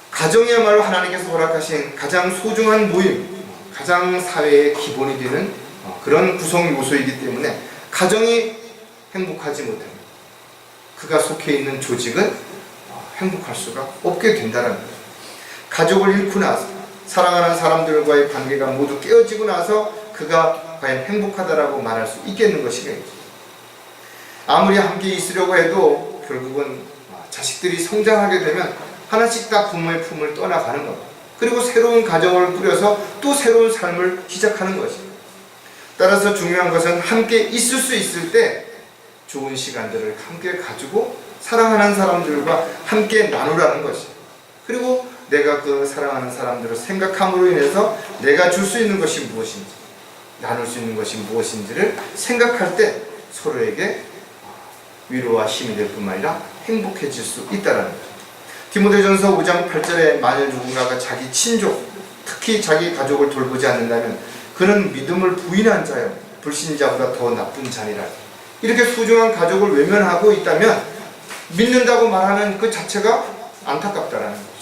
[SPEAKER 1] 가정이야말로 하나님께서 허락하신 가장 소중한 모임, 가장 사회의 기본이 되는 그런 구성 요소이기 때문에 가정이 행복하지 못하면 그가 속해 있는 조직은 행복할 수가 없게 된다는 거죠. 가족을 잃고 나서 사랑하는 사람들과의 관계가 모두 깨어지고 나서 그가 과연 행복하다라고 말할 수 있겠는 것이겠죠. 아무리 함께 있으려고 해도 결국은 자식들이 성장하게 되면 하나씩 다 부모의 품을 떠나가는 겁니다. 그리고 새로운 가정을 꾸려서 또 새로운 삶을 시작하는 것입니다. 따라서 중요한 것은 함께 있을 수 있을 때 좋은 시간들을 함께 가지고 사랑하는 사람들과 함께 나누라는 것이에요. 그리고 내가 그 사랑하는 사람들을 생각함으로 인해서 내가 줄 수 있는 것이 무엇인지, 나눌 수 있는 것이 무엇인지를 생각할 때 서로에게 위로와 힘이 될 뿐만 아니라 행복해질 수 있다는 거죠. 디모데전서 5장 8절에 만일 누군가가 자기 친족, 특히 자기 가족을 돌보지 않는다면 그는 믿음을 부인한 자요 불신자보다 더 나쁜 자니라. 이렇게 소중한 가족을 외면하고 있다면 믿는다고 말하는 그 자체가 안타깝다라는 거죠.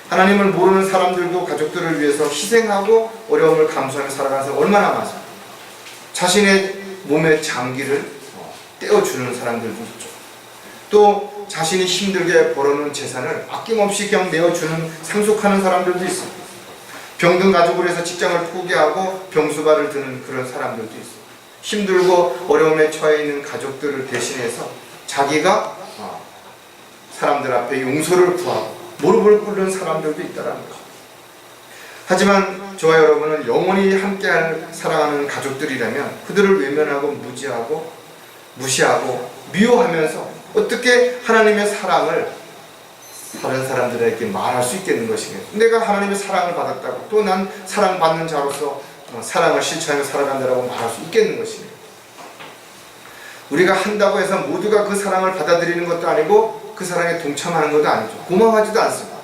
[SPEAKER 1] 하나님을 모르는 사람들도 가족들을 위해서 희생하고 어려움을 감수하며 살아가는 사람 얼마나 많습니까? 자신의 몸의 장기를 떼어주는 사람들도 있죠. 또 자신이 힘들게 벌어놓은 재산을 아낌없이 그냥 내어주는 상속하는 사람들도 있습니다. 병든 가족을 위해서 직장을 포기하고 병수발을 드는 그런 사람들도 있습니다. 힘들고 어려움에 처해 있는 가족들을 대신해서 자기가 사람들 앞에 용서를 구하고 무릎을 꿇는 사람들도 있다는 거죠. 하지만 저와 여러분은 영원히 함께할 사랑하는 가족들이라면 그들을 외면하고 무시하고 미워하면서 어떻게 하나님의 사랑을 다른 사람들에게 말할 수 있겠는 것이겠어요. 내가 하나님의 사랑을 받았다고 또 난 사랑받는 자로서 사랑을 실천하며 살아간다고 말할 수 있겠는 것입니다. 우리가 한다고 해서 모두가 그 사랑을 받아들이는 것도 아니고 그 사랑에 동참하는 것도 아니죠. 고마워하지도 않습니다.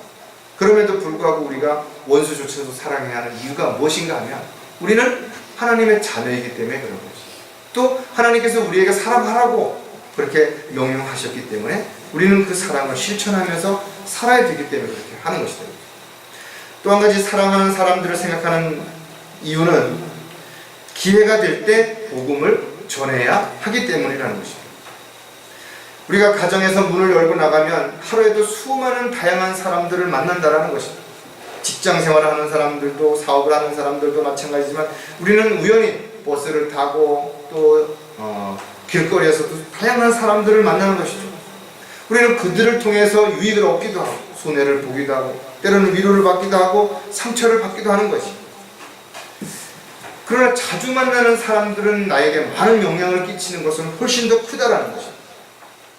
[SPEAKER 1] 그럼에도 불구하고 우리가 원수조차도 사랑해야 하는 이유가 무엇인가 하면 우리는 하나님의 자녀이기 때문에 그런 것이죠. 또 하나님께서 우리에게 사랑하라고 그렇게 명령하셨기 때문에 우리는 그 사랑을 실천하면서 살아야 되기 때문에 그렇게 하는 것이다. 또 한 가지 사랑하는 사람들을 생각하는 이유는 기회가 될 때 복음을 전해야 하기 때문이라는 것입니다. 우리가 가정에서 문을 열고 나가면 하루에도 수많은 다양한 사람들을 만난다라는 것입니다. 직장 생활을 하는 사람들도 사업을 하는 사람들도 마찬가지지만 우리는 우연히 버스를 타고 또 길거리에서도 다양한 사람들을 만나는 것이죠. 우리는 그들을 통해서 유익을 얻기도 하고 손해를 보기도 하고 때로는 위로를 받기도 하고 상처를 받기도 하는 것입니다. 그러나 자주 만나는 사람들은 나에게 많은 영향을 끼치는 것은 훨씬 더 크다라는 것입니다.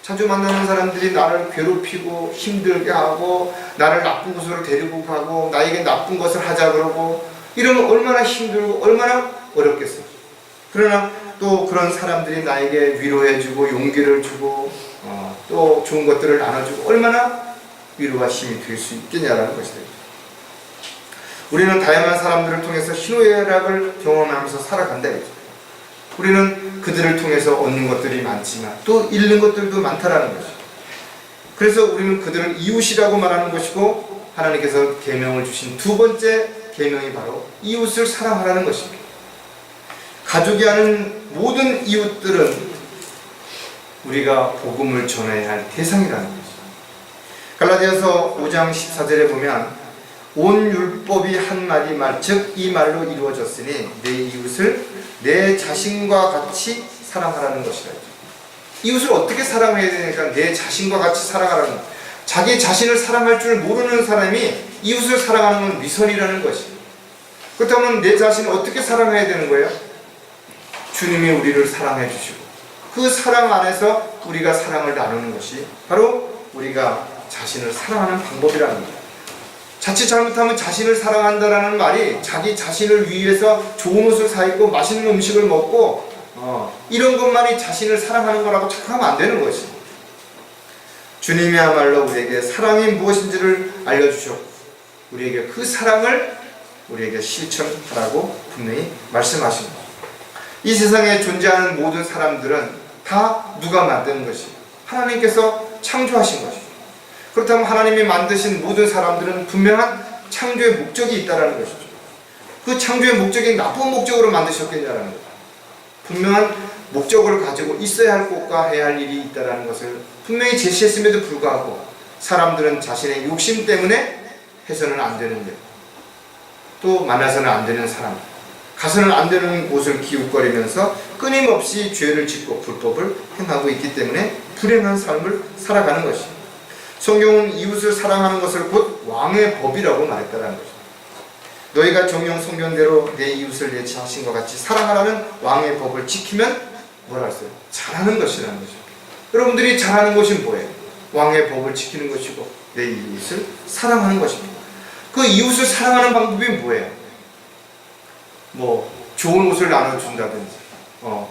[SPEAKER 1] 자주 만나는 사람들이 나를 괴롭히고 힘들게 하고 나를 나쁜 곳으로 데리고 가고 나에게 나쁜 것을 하자 그러고 이러면 얼마나 힘들고 얼마나 어렵겠어요. 그러나 또 그런 사람들이 나에게 위로해주고 용기를 주고 또 좋은 것들을 나눠주고 얼마나 위로와 힘이 될 수 있겠냐라는 것이다. 우리는 다양한 사람들을 통해서 희노애락을 경험하면서 살아간다. 우리는 그들을 통해서 얻는 것들이 많지만 또 잃는 것들도 많다라는 것이죠. 그래서 우리는 그들을 이웃이라고 말하는 것이고 하나님께서 계명을 주신 두 번째 계명이 바로 이웃을 사랑하라는 것입니다. 가족이 아닌 모든 이웃들은 우리가 복음을 전해야 할 대상이라는 것이죠. 갈라디아서 5장 14절에 보면 온 율법이 한마디 말, 즉 이 말로 이루어졌으니 내 이웃을 내 자신과 같이 사랑하라는 것이다. 이웃을 어떻게 사랑해야 되니까 내 자신과 같이 사랑하라는 것. 자기 자신을 사랑할 줄 모르는 사람이 이웃을 사랑하는 건 위선이라는 것이에요. 그렇다면 내 자신을 어떻게 사랑해야 되는 거예요? 주님이 우리를 사랑해 주시고 그 사랑 안에서 우리가 사랑을 나누는 것이 바로 우리가 자신을 사랑하는 방법이라는 거예요. 자칫 잘못하면 자신을 사랑한다라는 말이 자기 자신을 위해서 좋은 옷을 사 입고 맛있는 음식을 먹고 이런 것만이 자신을 사랑하는 거라고 착각하면 안 되는 것이. 주님이야말로 우리에게 사랑이 무엇인지를 알려주셨고 우리에게 그 사랑을 우리에게 실천하라고 분명히 말씀하십니다. 이 세상에 존재하는 모든 사람들은 다 누가 만든 것이 하나님께서 창조하신 것입니다. 그렇다면 하나님이 만드신 모든 사람들은 분명한 창조의 목적이 있다는 것이죠. 그 창조의 목적이 나쁜 목적으로 만드셨겠냐는 거죠. 분명한 목적을 가지고 있어야 할 것과 해야 할 일이 있다는 것을 분명히 제시했음에도 불구하고 사람들은 자신의 욕심 때문에 해서는 안 되는 일, 또 만나서는 안 되는 사람, 가서는 안 되는 곳을 기웃거리면서 끊임없이 죄를 짓고 불법을 행하고 있기 때문에 불행한 삶을 살아가는 것입니다. 성경은 이웃을 사랑하는 것을 곧 왕의 법이라고 말했다는 것입니다. 너희가 정령 성경대로 내 이웃을 내 자신과 같이 사랑하라는 왕의 법을 지키면 뭐라 했어요? 잘하는 것이라는 것입니다. 여러분들이 잘하는 것이 뭐예요? 왕의 법을 지키는 것이고 내 이웃을 사랑하는 것입니다. 그 이웃을 사랑하는 방법이 뭐예요? 뭐 좋은 옷을 나눠준다든지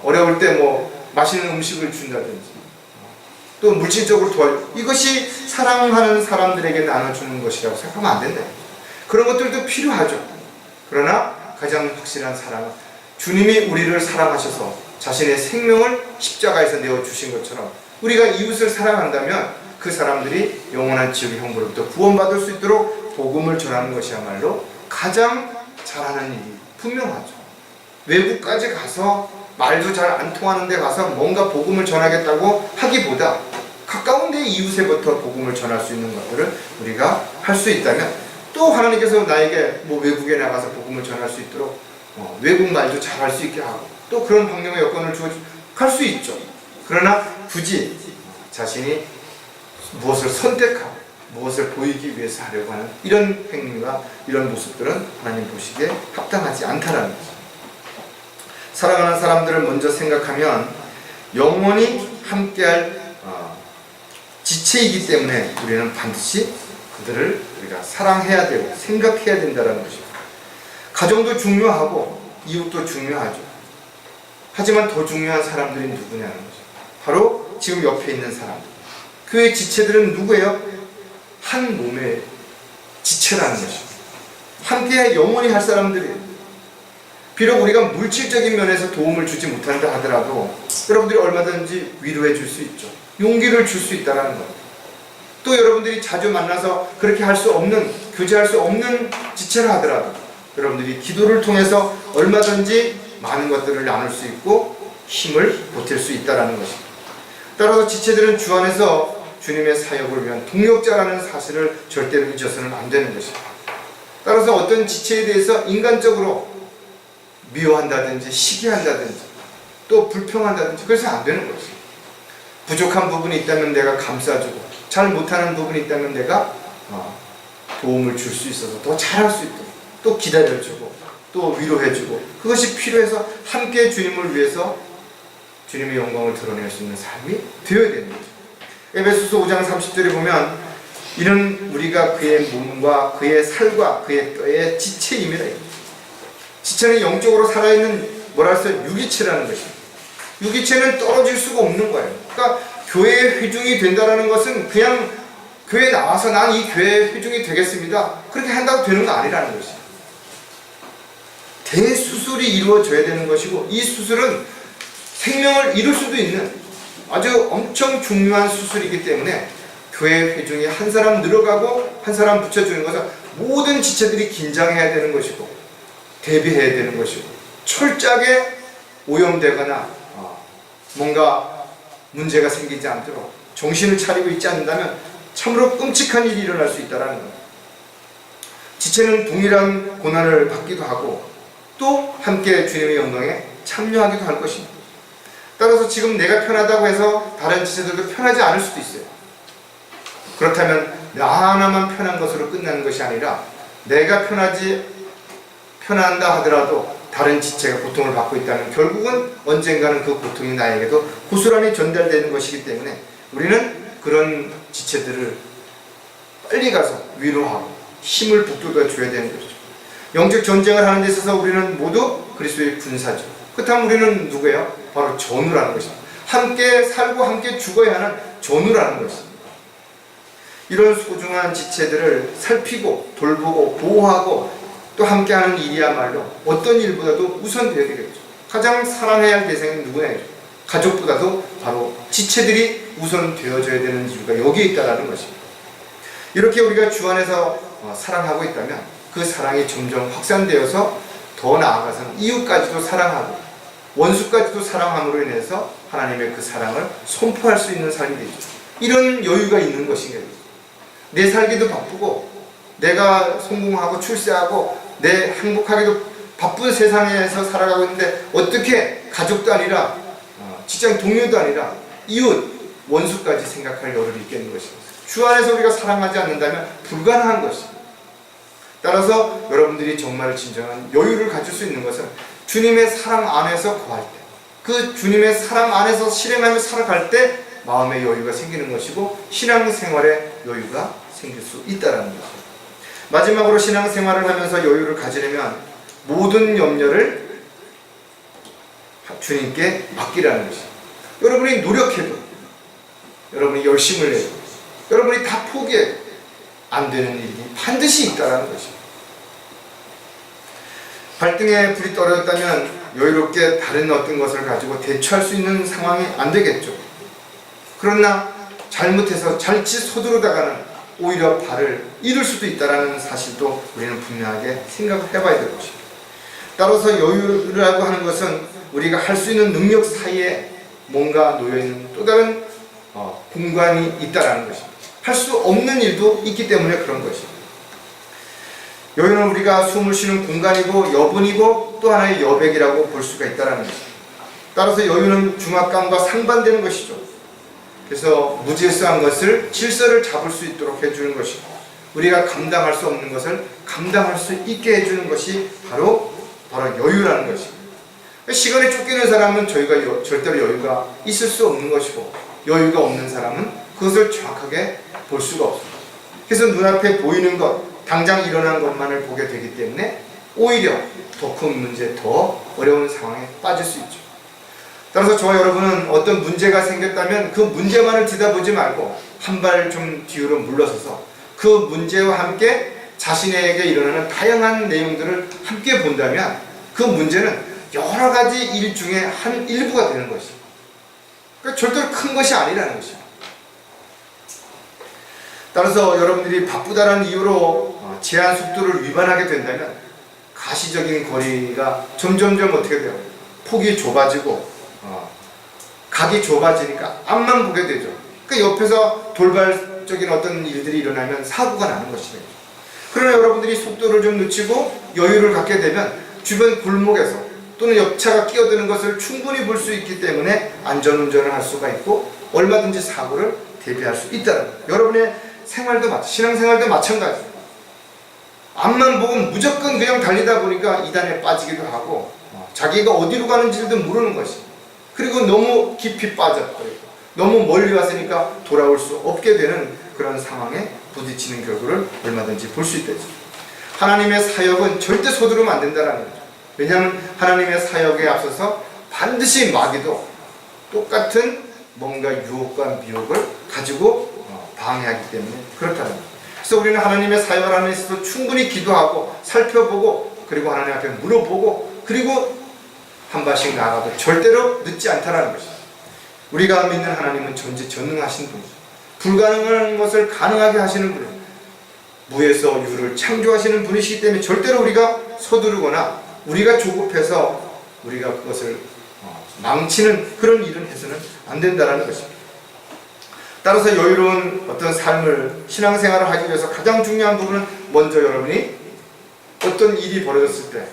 [SPEAKER 1] 어려울 때 뭐 맛있는 음식을 준다든지 또 물질적으로 도와주, 이것이 사랑하는 사람들에게 나눠주는 것이라고 생각하면 안 된다. 그런 것들도 필요하죠. 그러나 가장 확실한 사랑은 주님이 우리를 사랑하셔서 자신의 생명을 십자가에서 내어주신 것처럼 우리가 이웃을 사랑한다면 그 사람들이 영원한 지옥의 형벌로부터 구원받을 수 있도록 복음을 전하는 것이야말로 가장 잘하는 일이 분명하죠. 외국까지 가서 말도 잘 안 통하는 데 가서 뭔가 복음을 전하겠다고 하기보다 가까운 데 이웃에부터 복음을 전할 수 있는 것들을 우리가 할 수 있다면 또 하나님께서 나에게 뭐 외국에 나가서 복음을 전할 수 있도록 외국 말도 잘할 수 있게 하고 또 그런 환경의 여건을 주어 갈 수 있죠. 그러나 굳이 자신이 무엇을 선택하고 무엇을 보이기 위해서 하려고 하는 이런 행위와 이런 모습들은 하나님 보시기에 합당하지 않다라는 거죠. 사랑하는 사람들을 먼저 생각하면 영원히 함께할 지체이기 때문에 우리는 반드시 그들을 우리가 사랑해야 되고 생각해야 된다는 것입니다. 가정도 중요하고 이웃도 중요하죠. 하지만 더 중요한 사람들이 누구냐는 거죠. 바로 지금 옆에 있는 사람들. 교회 지체들은 누구예요? 한 몸의 지체라는 것입니다. 함께 영원히 할 사람들이에요. 비록 우리가 물질적인 면에서 도움을 주지 못한다 하더라도 여러분들이 얼마든지 위로해 줄 수 있죠. 용기를 줄 수 있다는 것. 또 여러분들이 자주 만나서 그렇게 할 수 없는, 교제할 수 없는 지체라 하더라도 여러분들이 기도를 통해서 얼마든지 많은 것들을 나눌 수 있고 힘을 보탤 수 있다는 것입니다. 따라서 지체들은 주 안에서 주님의 사역을 위한 동력자라는 사실을 절대로 잊어서는 안 되는 것입니다. 따라서 어떤 지체에 대해서 인간적으로 미워한다든지 시기한다든지 또 불평한다든지 그래서 안 되는 거죠. 부족한 부분이 있다면 내가 감싸주고 잘 못하는 부분이 있다면 내가 도움을 줄 수 있어서 더 잘할 수 있도록 또 기다려주고 또 위로해주고 그것이 필요해서 함께 주님을 위해서 주님의 영광을 드러낼 수 있는 삶이 되어야 되는 거죠. 에베소서 5장 30절에 보면 이는 우리가 그의 몸과 그의 살과 그의 뼈의 지체임이라. 지체는 영적으로 살아있는 뭐라 했어요? 유기체라는 것입니다. 유기체는 떨어질 수가 없는 거예요. 그러니까 교회의 회중이 된다는 것은 그냥 교회에 나와서 난 이 교회의 회중이 되겠습니다 그렇게 한다고 되는 거 아니라는 것이에요. 대수술이 이루어져야 되는 것이고 이 수술은 생명을 잃을 수도 있는 아주 엄청 중요한 수술이기 때문에 교회 회중이 한 사람 늘어가고 한 사람 붙여주는 것은 모든 지체들이 긴장해야 되는 것이고 대비해야 되는 것이고 철저하게 오염되거나 뭔가 문제가 생기지 않도록 정신을 차리고 있지 않는다면 참으로 끔찍한 일이 일어날 수 있다는 겁니다. 지체는 동일한 고난을 받기도 하고 또 함께 주님의 영광에 참여하기도 할 것입니다. 따라서 지금 내가 편하다고 해서 다른 지체들도 편하지 않을 수도 있어요. 그렇다면 나 하나만 편한 것으로 끝나는 것이 아니라 내가 편한다 하더라도 다른 지체가 고통을 받고 있다면 결국은 언젠가는 그 고통이 나에게도 고스란히 전달되는 것이기 때문에 우리는 그런 지체들을 빨리 가서 위로하고 힘을 북돋아 줘야 되는 것이죠. 영적 전쟁을 하는 데 있어서 우리는 모두 그리스도의 군사죠. 그렇다면 우리는 누구예요? 바로 전우라는 것입니다. 함께 살고 함께 죽어야 하는 전우라는 것입니다. 이런 소중한 지체들을 살피고 돌보고 보호하고 또 함께하는 일이야말로 어떤 일보다도 우선되어야 되겠죠. 가장 사랑해야 할 대상이 누구냐? 가족보다도 바로 지체들이 우선 되어져야 되는 이유가 여기에 있다는 것입니다. 이렇게 우리가 주 안에서 사랑하고 있다면 그 사랑이 점점 확산되어서 더 나아가서는 이웃까지도 사랑하고 원수까지도 사랑함으로 인해서 하나님의 그 사랑을 선포할 수 있는 삶이 되죠. 이런 여유가 있는 것인 거예요. 내 살기도 바쁘고 내가 성공하고 출세하고 내 행복하기도 바쁜 세상에서 살아가고 있는데 어떻게 가족도 아니라 직장 동료도 아니라 이웃, 원수까지 생각할 여유를 있겠는 것입니다. 주 안에서 우리가 사랑하지 않는다면 불가능한 것입니다. 따라서 여러분들이 정말 진정한 여유를 가질 수 있는 것은 주님의 사랑 안에서 거할 때, 그 주님의 사랑 안에서 실행하며 살아갈 때 마음의 여유가 생기는 것이고 신앙생활의 여유가 생길 수 있다는 것입니다. 마지막으로 신앙생활을 하면서 여유를 가지려면 모든 염려를 주님께 맡기라는 것입니다. 여러분이 노력해도, 여러분이 열심을 내도, 여러분이 다 포기해도 안 되는 일이 반드시 있다는 것입니다. 발등에 불이 떨어졌다면 여유롭게 다른 어떤 것을 가지고 대처할 수 있는 상황이 안 되겠죠. 그러나 잘못해서 잘못 서두르다가는 오히려 발을 잃을 수도 있다는 사실도 우리는 분명하게 생각을 해봐야 될 것입니다. 따라서 여유라고 하는 것은 우리가 할 수 있는 능력 사이에 뭔가 놓여있는 또 다른 공간이 있다는 것입니다. 할 수 없는 일도 있기 때문에 그런 것입니다. 여유는 우리가 숨을 쉬는 공간이고 여분이고 또 하나의 여백이라고 볼 수가 있다는 것입니다. 따라서 여유는 중압감과 상반되는 것이죠. 그래서 무질서한 것을 질서를 잡을 수 있도록 해주는 것이고 우리가 감당할 수 없는 것을 감당할 수 있게 해주는 것이 바로 여유라는 것입니다. 시간에 쫓기는 사람은 저희가 절대로 여유가 있을 수 없는 것이고 여유가 없는 사람은 그것을 정확하게 볼 수가 없습니다. 그래서 눈앞에 보이는 것, 당장 일어난 것만을 보게 되기 때문에 오히려 더 큰 문제, 더 어려운 상황에 빠질 수 있죠. 따라서 저와 여러분은 어떤 문제가 생겼다면 그 문제만을 들여다보지 말고 한 발 좀 뒤로 물러서서 그 문제와 함께 자신에게 일어나는 다양한 내용들을 함께 본다면 그 문제는 여러 가지 일 중에 한 일부가 되는 것입니다. 그러니까 절대로 큰 것이 아니라는 것입니다. 따라서 여러분들이 바쁘다는 이유로 제한 속도를 위반하게 된다면 가시적인 거리가 점점점 어떻게 돼요? 폭이 좁아지고 각이 좁아지니까 앞만 보게 되죠. 그러니까 옆에서 돌발적인 어떤 일들이 일어나면 사고가 나는 것이죠. 그러나 여러분들이 속도를 좀 늦추고 여유를 갖게 되면 주변 골목에서 또는 옆차가 끼어드는 것을 충분히 볼 수 있기 때문에 안전운전을 할 수가 있고 얼마든지 사고를 대비할 수 있다는 거예요. 여러분의 생활도 신앙생활도 마찬가지예요. 앞만 보고 무조건 그냥 달리다 보니까 이단에 빠지기도 하고 자기가 어디로 가는지도 모르는 것이에요. 그리고 너무 깊이 빠져버리고 너무 멀리 왔으니까 돌아올 수 없게 되는 그런 상황에 부딪히는 결과를 얼마든지 볼 수 있겠죠. 하나님의 사역은 절대 서두르면 안 된다는 거죠. 왜냐하면 하나님의 사역에 앞서서 반드시 마귀도 똑같은 뭔가 유혹과 미혹을 가지고 방해하기 때문에 그렇다는 거죠. 그래서 우리는 하나님의 사역을 하는 데 있어서 충분히 기도하고 살펴보고 그리고 하나님 앞에 물어보고 그리고 한 발씩 나아가도 절대로 늦지 않다는 것입니다. 우리가 믿는 하나님은 전지전능하신 분이죠. 불가능한 것을 가능하게 하시는 분이에요. 무에서 유를 창조하시는 분이시기 때문에 절대로 우리가 서두르거나 우리가 조급해서 우리가 그것을 망치는 그런 일은 해서는 안 된다는 것입니다. 따라서 여유로운 어떤 삶을 신앙생활을 하기 위해서 가장 중요한 부분은 먼저 여러분이 어떤 일이 벌어졌을 때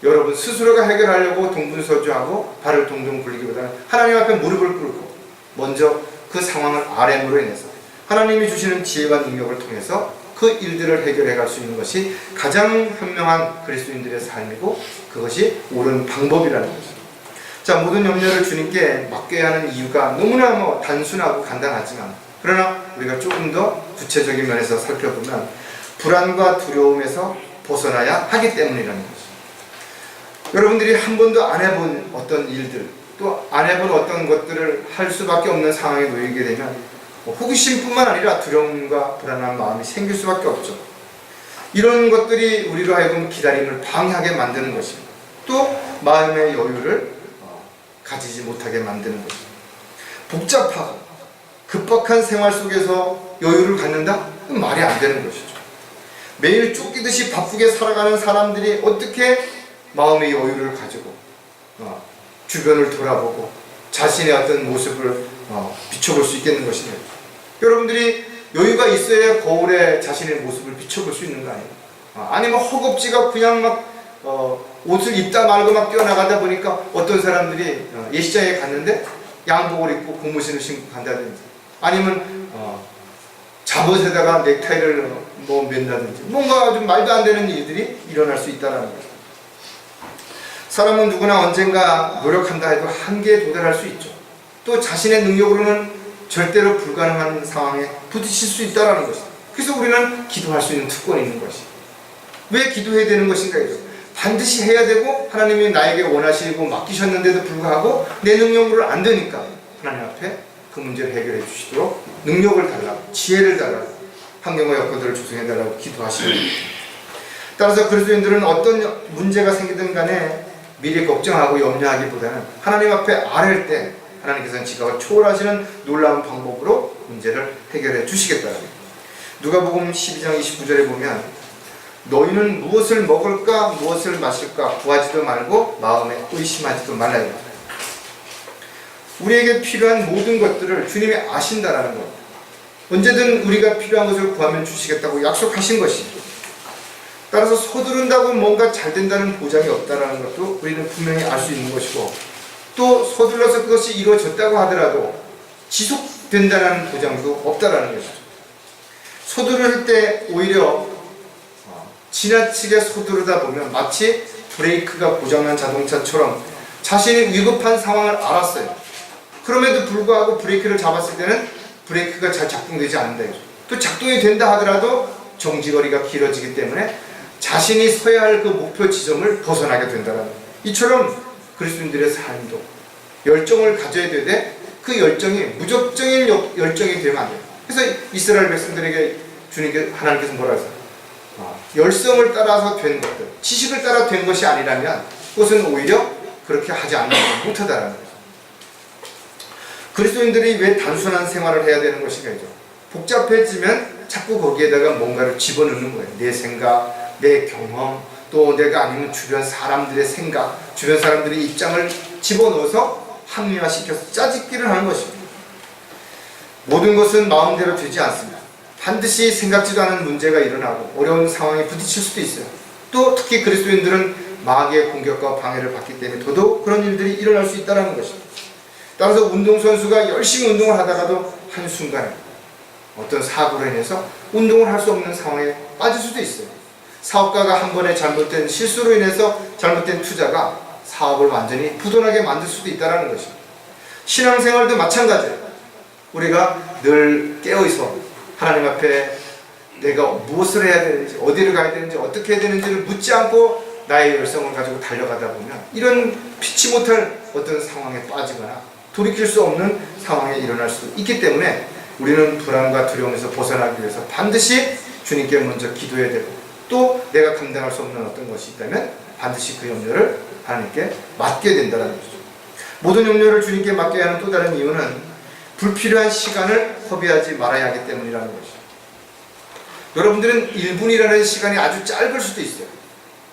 [SPEAKER 1] 여러분 스스로가 해결하려고 동분서주하고 발을 동동 굴리기보다는 하나님 앞에 무릎을 꿇고 먼저 그 상황을 RM으로 인해서 하나님이 주시는 지혜와 능력을 통해서 그 일들을 해결해 갈 수 있는 것이 가장 현명한 그리스도인들의 삶이고 그것이 옳은 방법이라는 것입니다. 자, 모든 염려를 주님께 맡겨야 하는 이유가 너무나 단순하고 간단하지만 그러나 우리가 조금 더 구체적인 면에서 살펴보면 불안과 두려움에서 벗어나야 하기 때문이라는 것입니다. 여러분들이 한 번도 안 해본 어떤 일들 또 안 해본 어떤 것들을 할 수밖에 없는 상황에 놓이게 되면 호기심뿐만 아니라 두려움과 불안한 마음이 생길 수밖에 없죠. 이런 것들이 우리로 하여금 기다림을 방해하게 만드는 것입니다. 또 마음의 여유를 가지지 못하게 만드는 것입니다. 복잡하고 급박한 생활 속에서 여유를 갖는다? 그건 말이 안 되는 것이죠. 매일 쫓기듯이 바쁘게 살아가는 사람들이 어떻게 마음의 여유를 가지고 주변을 돌아보고 자신의 어떤 모습을 비춰볼 수 있겠는 것이냐. 여러분들이 여유가 있어야 거울에 자신의 모습을 비춰볼 수 있는 거 아니에요? 아니면 허겁지겁 그냥 옷을 입다 말고 뛰어나가다 보니까 어떤 사람들이 예시장에 갔는데 양복을 입고 고무신을 신고 간다든지 아니면 잠옷에다가 넥타이를 맨다든지 뭔가 좀 말도 안 되는 일들이 일어날 수 있다는 거예요. 사람은 누구나 언젠가 노력한다 해도 한계에 도달할 수 있죠. 또 자신의 능력으로는 절대로 불가능한 상황에 부딪힐 수 있다는 것입니다. 그래서 우리는 기도할 수 있는 특권이 있는 것입니다. 왜 기도해야 되는 것인가? 반드시 해야 되고 하나님이 나에게 원하시고 맡기셨는데도 불구하고 내 능력으로 안 되니까 하나님 앞에 그 문제를 해결해 주시도록 능력을 달라고 지혜를 달라고 환경과 여건들을 조성해 달라고 기도하시는 겁니다. 따라서 그리스도인들은 어떤 문제가 생기든 간에 미리 걱정하고 염려하기보다는 하나님 앞에 아뢰일 때 하나님께서는 지각을 초월하시는 놀라운 방법으로 문제를 해결해 주시겠다는 겁니다. 누가복음 12장 29절에 보면 너희는 무엇을 먹을까 무엇을 마실까 구하지도 말고 마음에 의심하지도 말라요. 우리에게 필요한 모든 것들을 주님이 아신다라는 것. 언제든 우리가 필요한 것을 구하면 주시겠다고 약속하신 것이죠. 따라서 서두른다고 뭔가 잘 된다는 보장이 없다는 것도 우리는 분명히 알 수 있는 것이고 또 서둘러서 그것이 이루어졌다고 하더라도 지속된다는 보장도 없다는 것이죠. 서두를 때 오히려 지나치게 서두르다 보면 마치 브레이크가 고장난 자동차처럼 자신이 위급한 상황을 알았어요. 그럼에도 불구하고 브레이크를 잡았을 때는 브레이크가 잘 작동되지 않는다. 또 작동이 된다 하더라도 정지거리가 길어지기 때문에 자신이 서야 할 그 목표 지점을 벗어나게 된다는 거예요. 이처럼 그리스도인들의 삶도 열정을 가져야 되되 그 열정이 무적정인 열정이 되면 안 돼요. 그래서 이스라엘 백성들에게 하나님께서 뭐라 하세요? 열성을 따라서 된 것들, 지식을 따라 된 것이 아니라면 그것은 오히려 그렇게 하지 않는 것을 못하다라는 거죠. 그리스도인들이 왜 단순한 생활을 해야 되는 것인가죠? 복잡해지면 자꾸 거기에다가 뭔가를 집어넣는 거예요. 내 생각, 내 경험, 또 내가 아니면 주변 사람들의 생각, 주변 사람들의 입장을 집어넣어서 합리화시켜서 짜집기를 하는 것입니다. 모든 것은 마음대로 되지 않습니다. 반드시 생각지도 않은 문제가 일어나고 어려운 상황에 부딪힐 수도 있어요. 또 특히 그리스도인들은 마귀의 공격과 방해를 받기 때문에 더더욱 그런 일들이 일어날 수 있다는 것입니다. 따라서 운동선수가 열심히 운동을 하다가도 한순간에 어떤 사고로 인해서 운동을 할 수 없는 상황에 빠질 수도 있어요. 사업가가 한 번의 잘못된 실수로 인해서 잘못된 투자가 사업을 완전히 부도나게 만들 수도 있다는 것입니다. 신앙생활도 마찬가지예요. 우리가 늘 깨어있어 하나님 앞에 내가 무엇을 해야 되는지, 어디를 가야 되는지, 어떻게 해야 되는지를 묻지 않고 나의 열성을 가지고 달려가다 보면 이런 피치 못할 어떤 상황에 빠지거나 돌이킬 수 없는 상황에 일어날 수 있기 때문에 우리는 불안과 두려움에서 벗어나기 위해서 반드시 주님께 먼저 기도해야 되고 또 내가 감당할 수 없는 어떤 것이 있다면 반드시 그 염려를 하나님께 맡게 된다는 거죠. 모든 염려를 주님께 맡겨야 하는 또 다른 이유는 불필요한 시간을 허비하지 말아야 하기 때문이라는 것이죠. 여러분들은 1분이라는 시간이 아주 짧을 수도 있어요.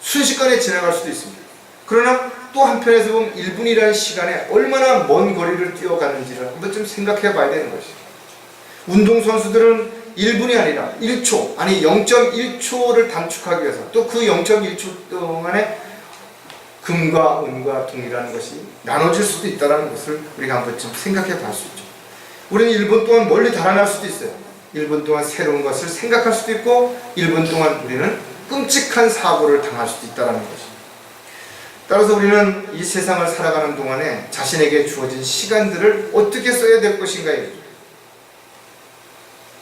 [SPEAKER 1] 순식간에 지나갈 수도 있습니다. 그러나 또 한편에서 보면 1분이라는 시간에 얼마나 먼 거리를 뛰어가는지를 한번 좀 생각해 봐야 되는 것이죠. 운동선수들은 1분이 아니라 1초, 아니 0.1초를 단축하기 위해서 또 그 0.1초 동안에 금과 은과 동이라는 것이 나눠질 수도 있다는 것을 우리가 한번 좀 생각해 볼 수 있죠. 우리는 1분 동안 멀리 달아날 수도 있어요. 1분 동안 새로운 것을 생각할 수도 있고 1분 동안 우리는 끔찍한 사고를 당할 수도 있다는 것입니다. 따라서 우리는 이 세상을 살아가는 동안에 자신에게 주어진 시간들을 어떻게 써야 될 것인가에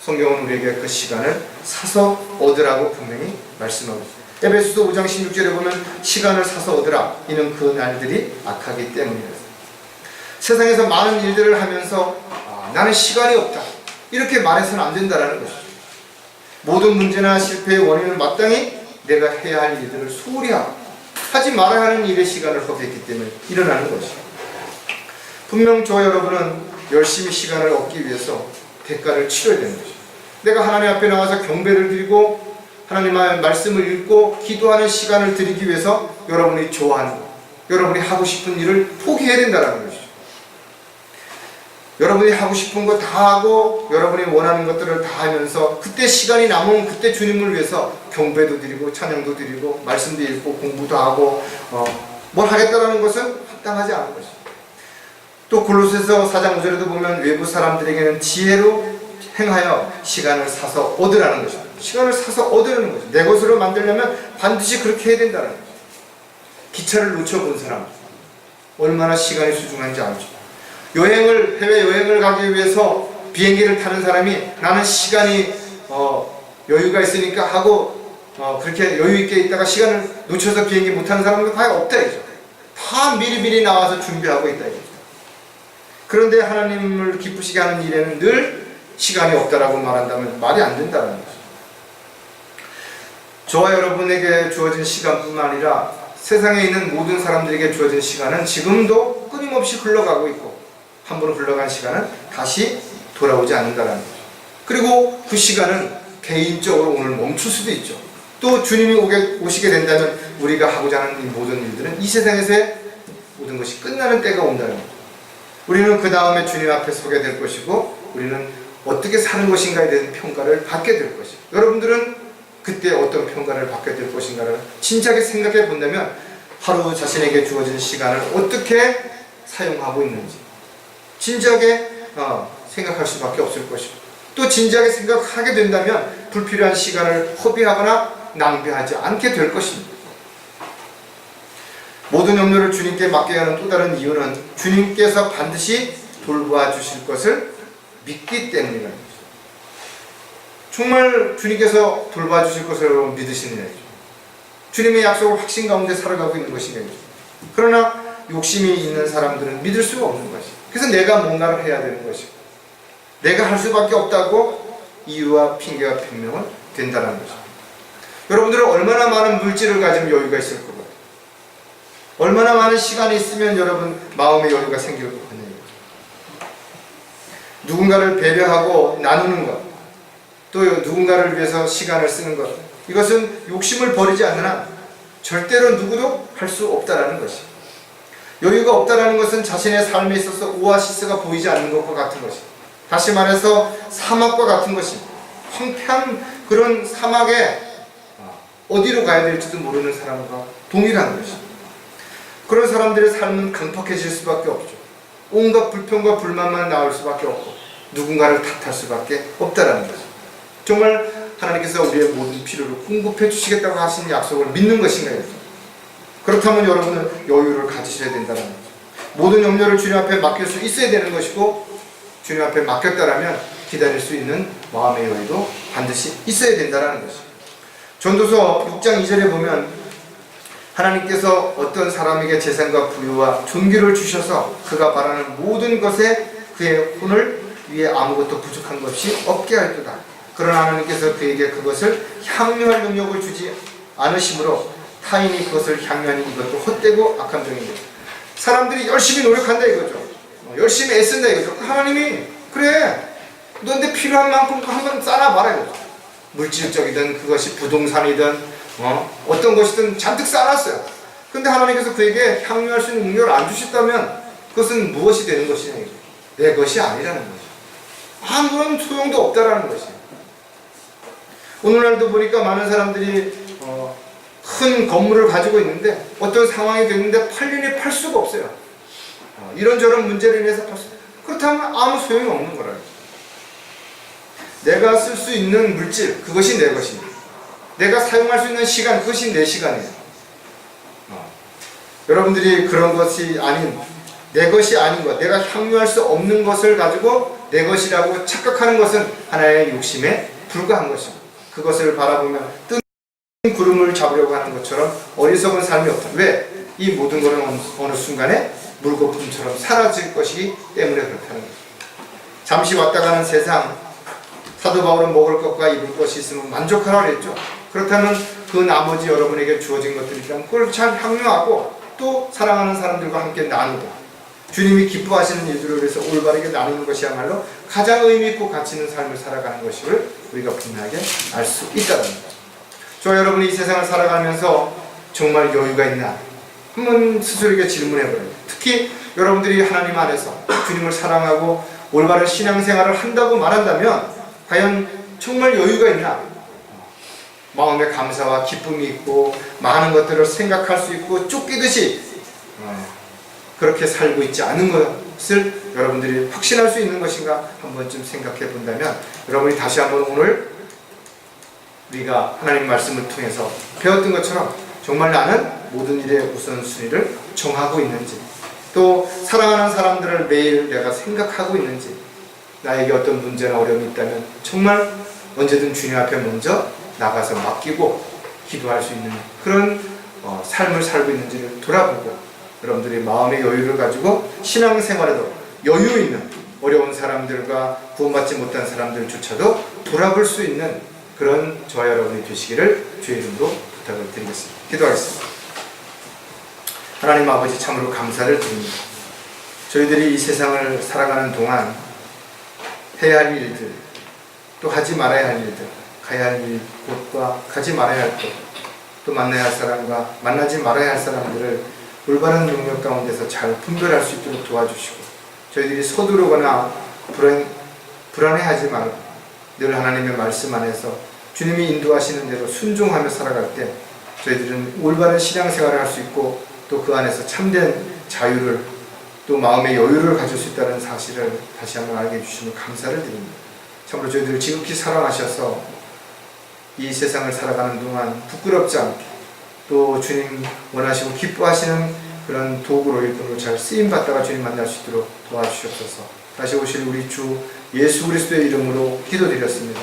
[SPEAKER 1] 성경은 우리에게 그 시간을 사서 얻으라고 분명히 말씀하고 있습니다. 에베소서 5장 16절에 보면 시간을 사서 얻으라. 이는 그 날들이 악하기 때문이다. 세상에서 많은 일들을 하면서 나는 시간이 없다. 이렇게 말해서는 안 된다는 것이죠. 모든 문제나 실패의 원인은 마땅히 내가 해야 할 일들을 소홀히 하고 하지 말아야 하는 일의 시간을 허비했기 때문에 일어나는 것이죠. 분명 저와 여러분은 열심히 시간을 얻기 위해서 대가를 치러야 되는 것이죠. 내가 하나님 앞에 나와서 경배를 드리고 하나님의 말씀을 읽고 기도하는 시간을 드리기 위해서 여러분이 좋아하는 것, 여러분이 하고 싶은 일을 포기해야 된다는 것이죠. 여러분이 하고 싶은 거 다 하고 여러분이 원하는 것들을 다 하면서 그때 시간이 남으면 그때 주님을 위해서 경배도 드리고 찬양도 드리고 말씀도 읽고 공부도 하고 뭘 하겠다라는 것은 합당하지 않은 것이죠. 또 골로새서 4장 5절에도 보면 외부 사람들에게는 지혜로 행하여 시간을 사서 얻으라는 것입니다. 시간을 사서 얻으라는 것이죠. 내 것으로 만들려면 반드시 그렇게 해야 된다는 거죠. 기차를 놓쳐본 사람 얼마나 시간이 소중한지 알죠. 해외 여행을 가기 위해서 비행기를 타는 사람이 나는 시간이 여유가 있으니까 하고 그렇게 여유 있게 있다가 시간을 놓쳐서 비행기 못 타는 사람은 과연 없다 이죠. 다 미리미리 나와서 준비하고 있다 이죠. 그런데 하나님을 기쁘시게 하는 일에는 늘 시간이 없다라고 말한다면 말이 안 된다는 거죠. 저와 여러분에게 주어진 시간뿐만 아니라 세상에 있는 모든 사람들에게 주어진 시간은 지금도 끊임없이 흘러가고 있고 한 번 흘러간 시간은 다시 돌아오지 않는다는 거죠. 그리고 그 시간은 개인적으로 오늘 멈출 수도 있죠. 또 주님이 오시게 된다면 우리가 하고자 하는 이 모든 일들은 이 세상에서의 모든 것이 끝나는 때가 온다는 거죠. 우리는 그 다음에 주님 앞에 서게 될 것이고 우리는 어떻게 사는 것인가에 대한 평가를 받게 될 것이고 여러분들은 그때 어떤 평가를 받게 될 것인가를 진지하게 생각해 본다면 하루 자신에게 주어진 시간을 어떻게 사용하고 있는지 진지하게 생각할 수밖에 없을 것이고 또 진지하게 생각하게 된다면 불필요한 시간을 허비하거나 낭비하지 않게 될 것입니다. 모든 염려를 주님께 맡겨야 하는 또 다른 이유는 주님께서 반드시 돌봐 주실 것을 믿기 때문이라는 거죠. 정말 주님께서 돌봐 주실 것을 여러분 믿으시느냐죠. 주님의 약속을 확신 가운데 살아가고 있는 것인가요? 그러나 욕심이 있는 사람들은 믿을 수가 없는 것이죠. 그래서 내가 뭔가를 해야 되는 것이고 내가 할 수밖에 없다고 이유와 핑계와 변명은 된다는 거죠. 여러분들은 얼마나 많은 물질을 가지면 여유가 있을 것 같아요? 얼마나 많은 시간이 있으면 여러분 마음의 여유가 생길 것 같나요? 누군가를 배려하고 나누는 것, 또 누군가를 위해서 시간을 쓰는 것, 이것은 욕심을 버리지 않는 한 절대로 누구도 할 수 없다라는 것이에요. 여유가 없다라는 것은 자신의 삶에 있어서 오아시스가 보이지 않는 것과 같은 것입니다. 다시 말해서 사막과 같은 것입니다. 황폐한 그런 사막에 어디로 가야 될지도 모르는 사람과 동일한 것입니다. 그런 사람들의 삶은 강팍해질 수밖에 없죠. 온갖 불평과 불만만 나올 수밖에 없고 누군가를 탓할 수밖에 없다라는 것입니다. 정말 하나님께서 우리의 모든 필요를 공급해 주시겠다고 하신 약속을 믿는 것인가요? 그렇다면 여러분은 여유를 가지셔야 된다는 거죠. 모든 염려를 주님 앞에 맡길 수 있어야 되는 것이고 주님 앞에 맡겼다라면 기다릴 수 있는 마음의 여유도 반드시 있어야 된다는 것이죠. 전도서 6장 2절에 보면 하나님께서 어떤 사람에게 재산과 부유와 존귀를 주셔서 그가 바라는 모든 것에 그의 혼을 위해 아무것도 부족한 것이 없게 할도다. 그러나 하나님께서 그에게 그것을 향유할 능력을 주지 않으시므로 타인이 그것을 향유하니 이것도 헛되고 악한 종이다. 사람들이 열심히 노력한다 이거죠. 열심히 애쓴다 이거죠. 하나님이 그래 너한테 필요한 만큼 한번 쌓아봐라 이거죠. 물질적이든 그것이 부동산이든 어떤 것이든 잔뜩 쌓아놨어요. 근데 하나님께서 그에게 향유할 수 있는 능력을 안 주셨다면 그것은 무엇이 되는 것이냐 이거죠. 내 것이 아니라는 거죠. 아무런 소용도 없다라는 것이에요. 오늘날도 보니까 많은 사람들이 큰 건물을 가지고 있는데 어떤 상황이 됐는데 팔리니 팔 수가 없어요. 이런저런 문제로 인해서 팔 수. 그렇다면 아무 소용이 없는 거라요. 내가 쓸 수 있는 물질, 그것이 내 것입니다. 내가 사용할 수 있는 시간, 그것이 내 시간이에요. 여러분들이 그런 것이 아닌, 내 것이 아닌 것, 내가 향유할 수 없는 것을 가지고 내 것이라고 착각하는 것은 하나의 욕심에 불과한 것입니다. 그것을 바라보면 뜨는 구름을 잡으려고 하는 것처럼 어리석은 삶이 없다. 왜? 이 모든 것은 어느 순간에 물거품처럼 사라질 것이기 때문에 그렇다는 거죠. 잠시 왔다 가는 세상, 사도 바울은 먹을 것과 입을 것이 있으면 만족하라고 그랬죠. 그렇다면 그 나머지 여러분에게 주어진 것들이 있다면 그걸 잘 향유하고 또 사랑하는 사람들과 함께 나누고 주님이 기뻐하시는 일들을 위해서 올바르게 나누는 것이야말로 가장 의미 있고 가치 있는 삶을 살아가는 것을 우리가 분명하게 알 수 있다는 거죠. 저와 여러분이 이 세상을 살아가면서 정말 여유가 있나? 한번 스스로에게 질문해보래요. 특히 여러분들이 하나님 안에서 주님을 사랑하고 올바른 신앙생활을 한다고 말한다면 과연 정말 여유가 있나? 마음에 감사와 기쁨이 있고 많은 것들을 생각할 수 있고 쫓기듯이 그렇게 살고 있지 않은 것을 여러분들이 확신할 수 있는 것인가 한 번쯤 생각해 본다면 여러분이 다시 한번 오늘 우리가 하나님 말씀을 통해서 배웠던 것처럼 정말 나는 모든 일의 우선순위를 정하고 있는지, 또 사랑하는 사람들을 매일 내가 생각하고 있는지, 나에게 어떤 문제나 어려움이 있다면 정말 언제든 주님 앞에 먼저 나가서 맡기고 기도할 수 있는 그런 삶을 살고 있는지를 돌아보고 여러분들이 마음의 여유를 가지고 신앙생활에도 여유 있는 어려운 사람들과 구원받지 못한 사람들조차도 돌아볼 수 있는 그런 저와 여러분이 되시기를 주의 이름으로 부탁을 드리겠습니다. 기도하겠습니다. 하나님 아버지, 참으로 감사를 드립니다. 저희들이 이 세상을 살아가는 동안 해야 할 일들, 또 하지 말아야 할 일들, 가야 할 곳과 가지 말아야 할 곳, 또 만나야 할 사람과 만나지 말아야 할 사람들을 올바른 능력 가운데서 잘 분별할 수 있도록 도와주시고, 저희들이 서두르거나 불안해하지 말고 늘 하나님의 말씀 안에서 주님이 인도하시는 대로 순종하며 살아갈 때 저희들은 올바른 신앙생활을 할 수 있고 또 그 안에서 참된 자유를, 또 마음의 여유를 가질 수 있다는 사실을 다시 한번 알게 해주시면 감사를 드립니다. 참으로 저희들을 지극히 사랑하셔서 이 세상을 살아가는 동안 부끄럽지 않게 또 주님 원하시고 기뻐하시는 그런 도구로 일꾼으로 잘 쓰임받다가 주님 만날 수 있도록 도와주시옵소서. 다시 오실 우리 주 예수 그리스도의 이름으로 기도드렸습니다.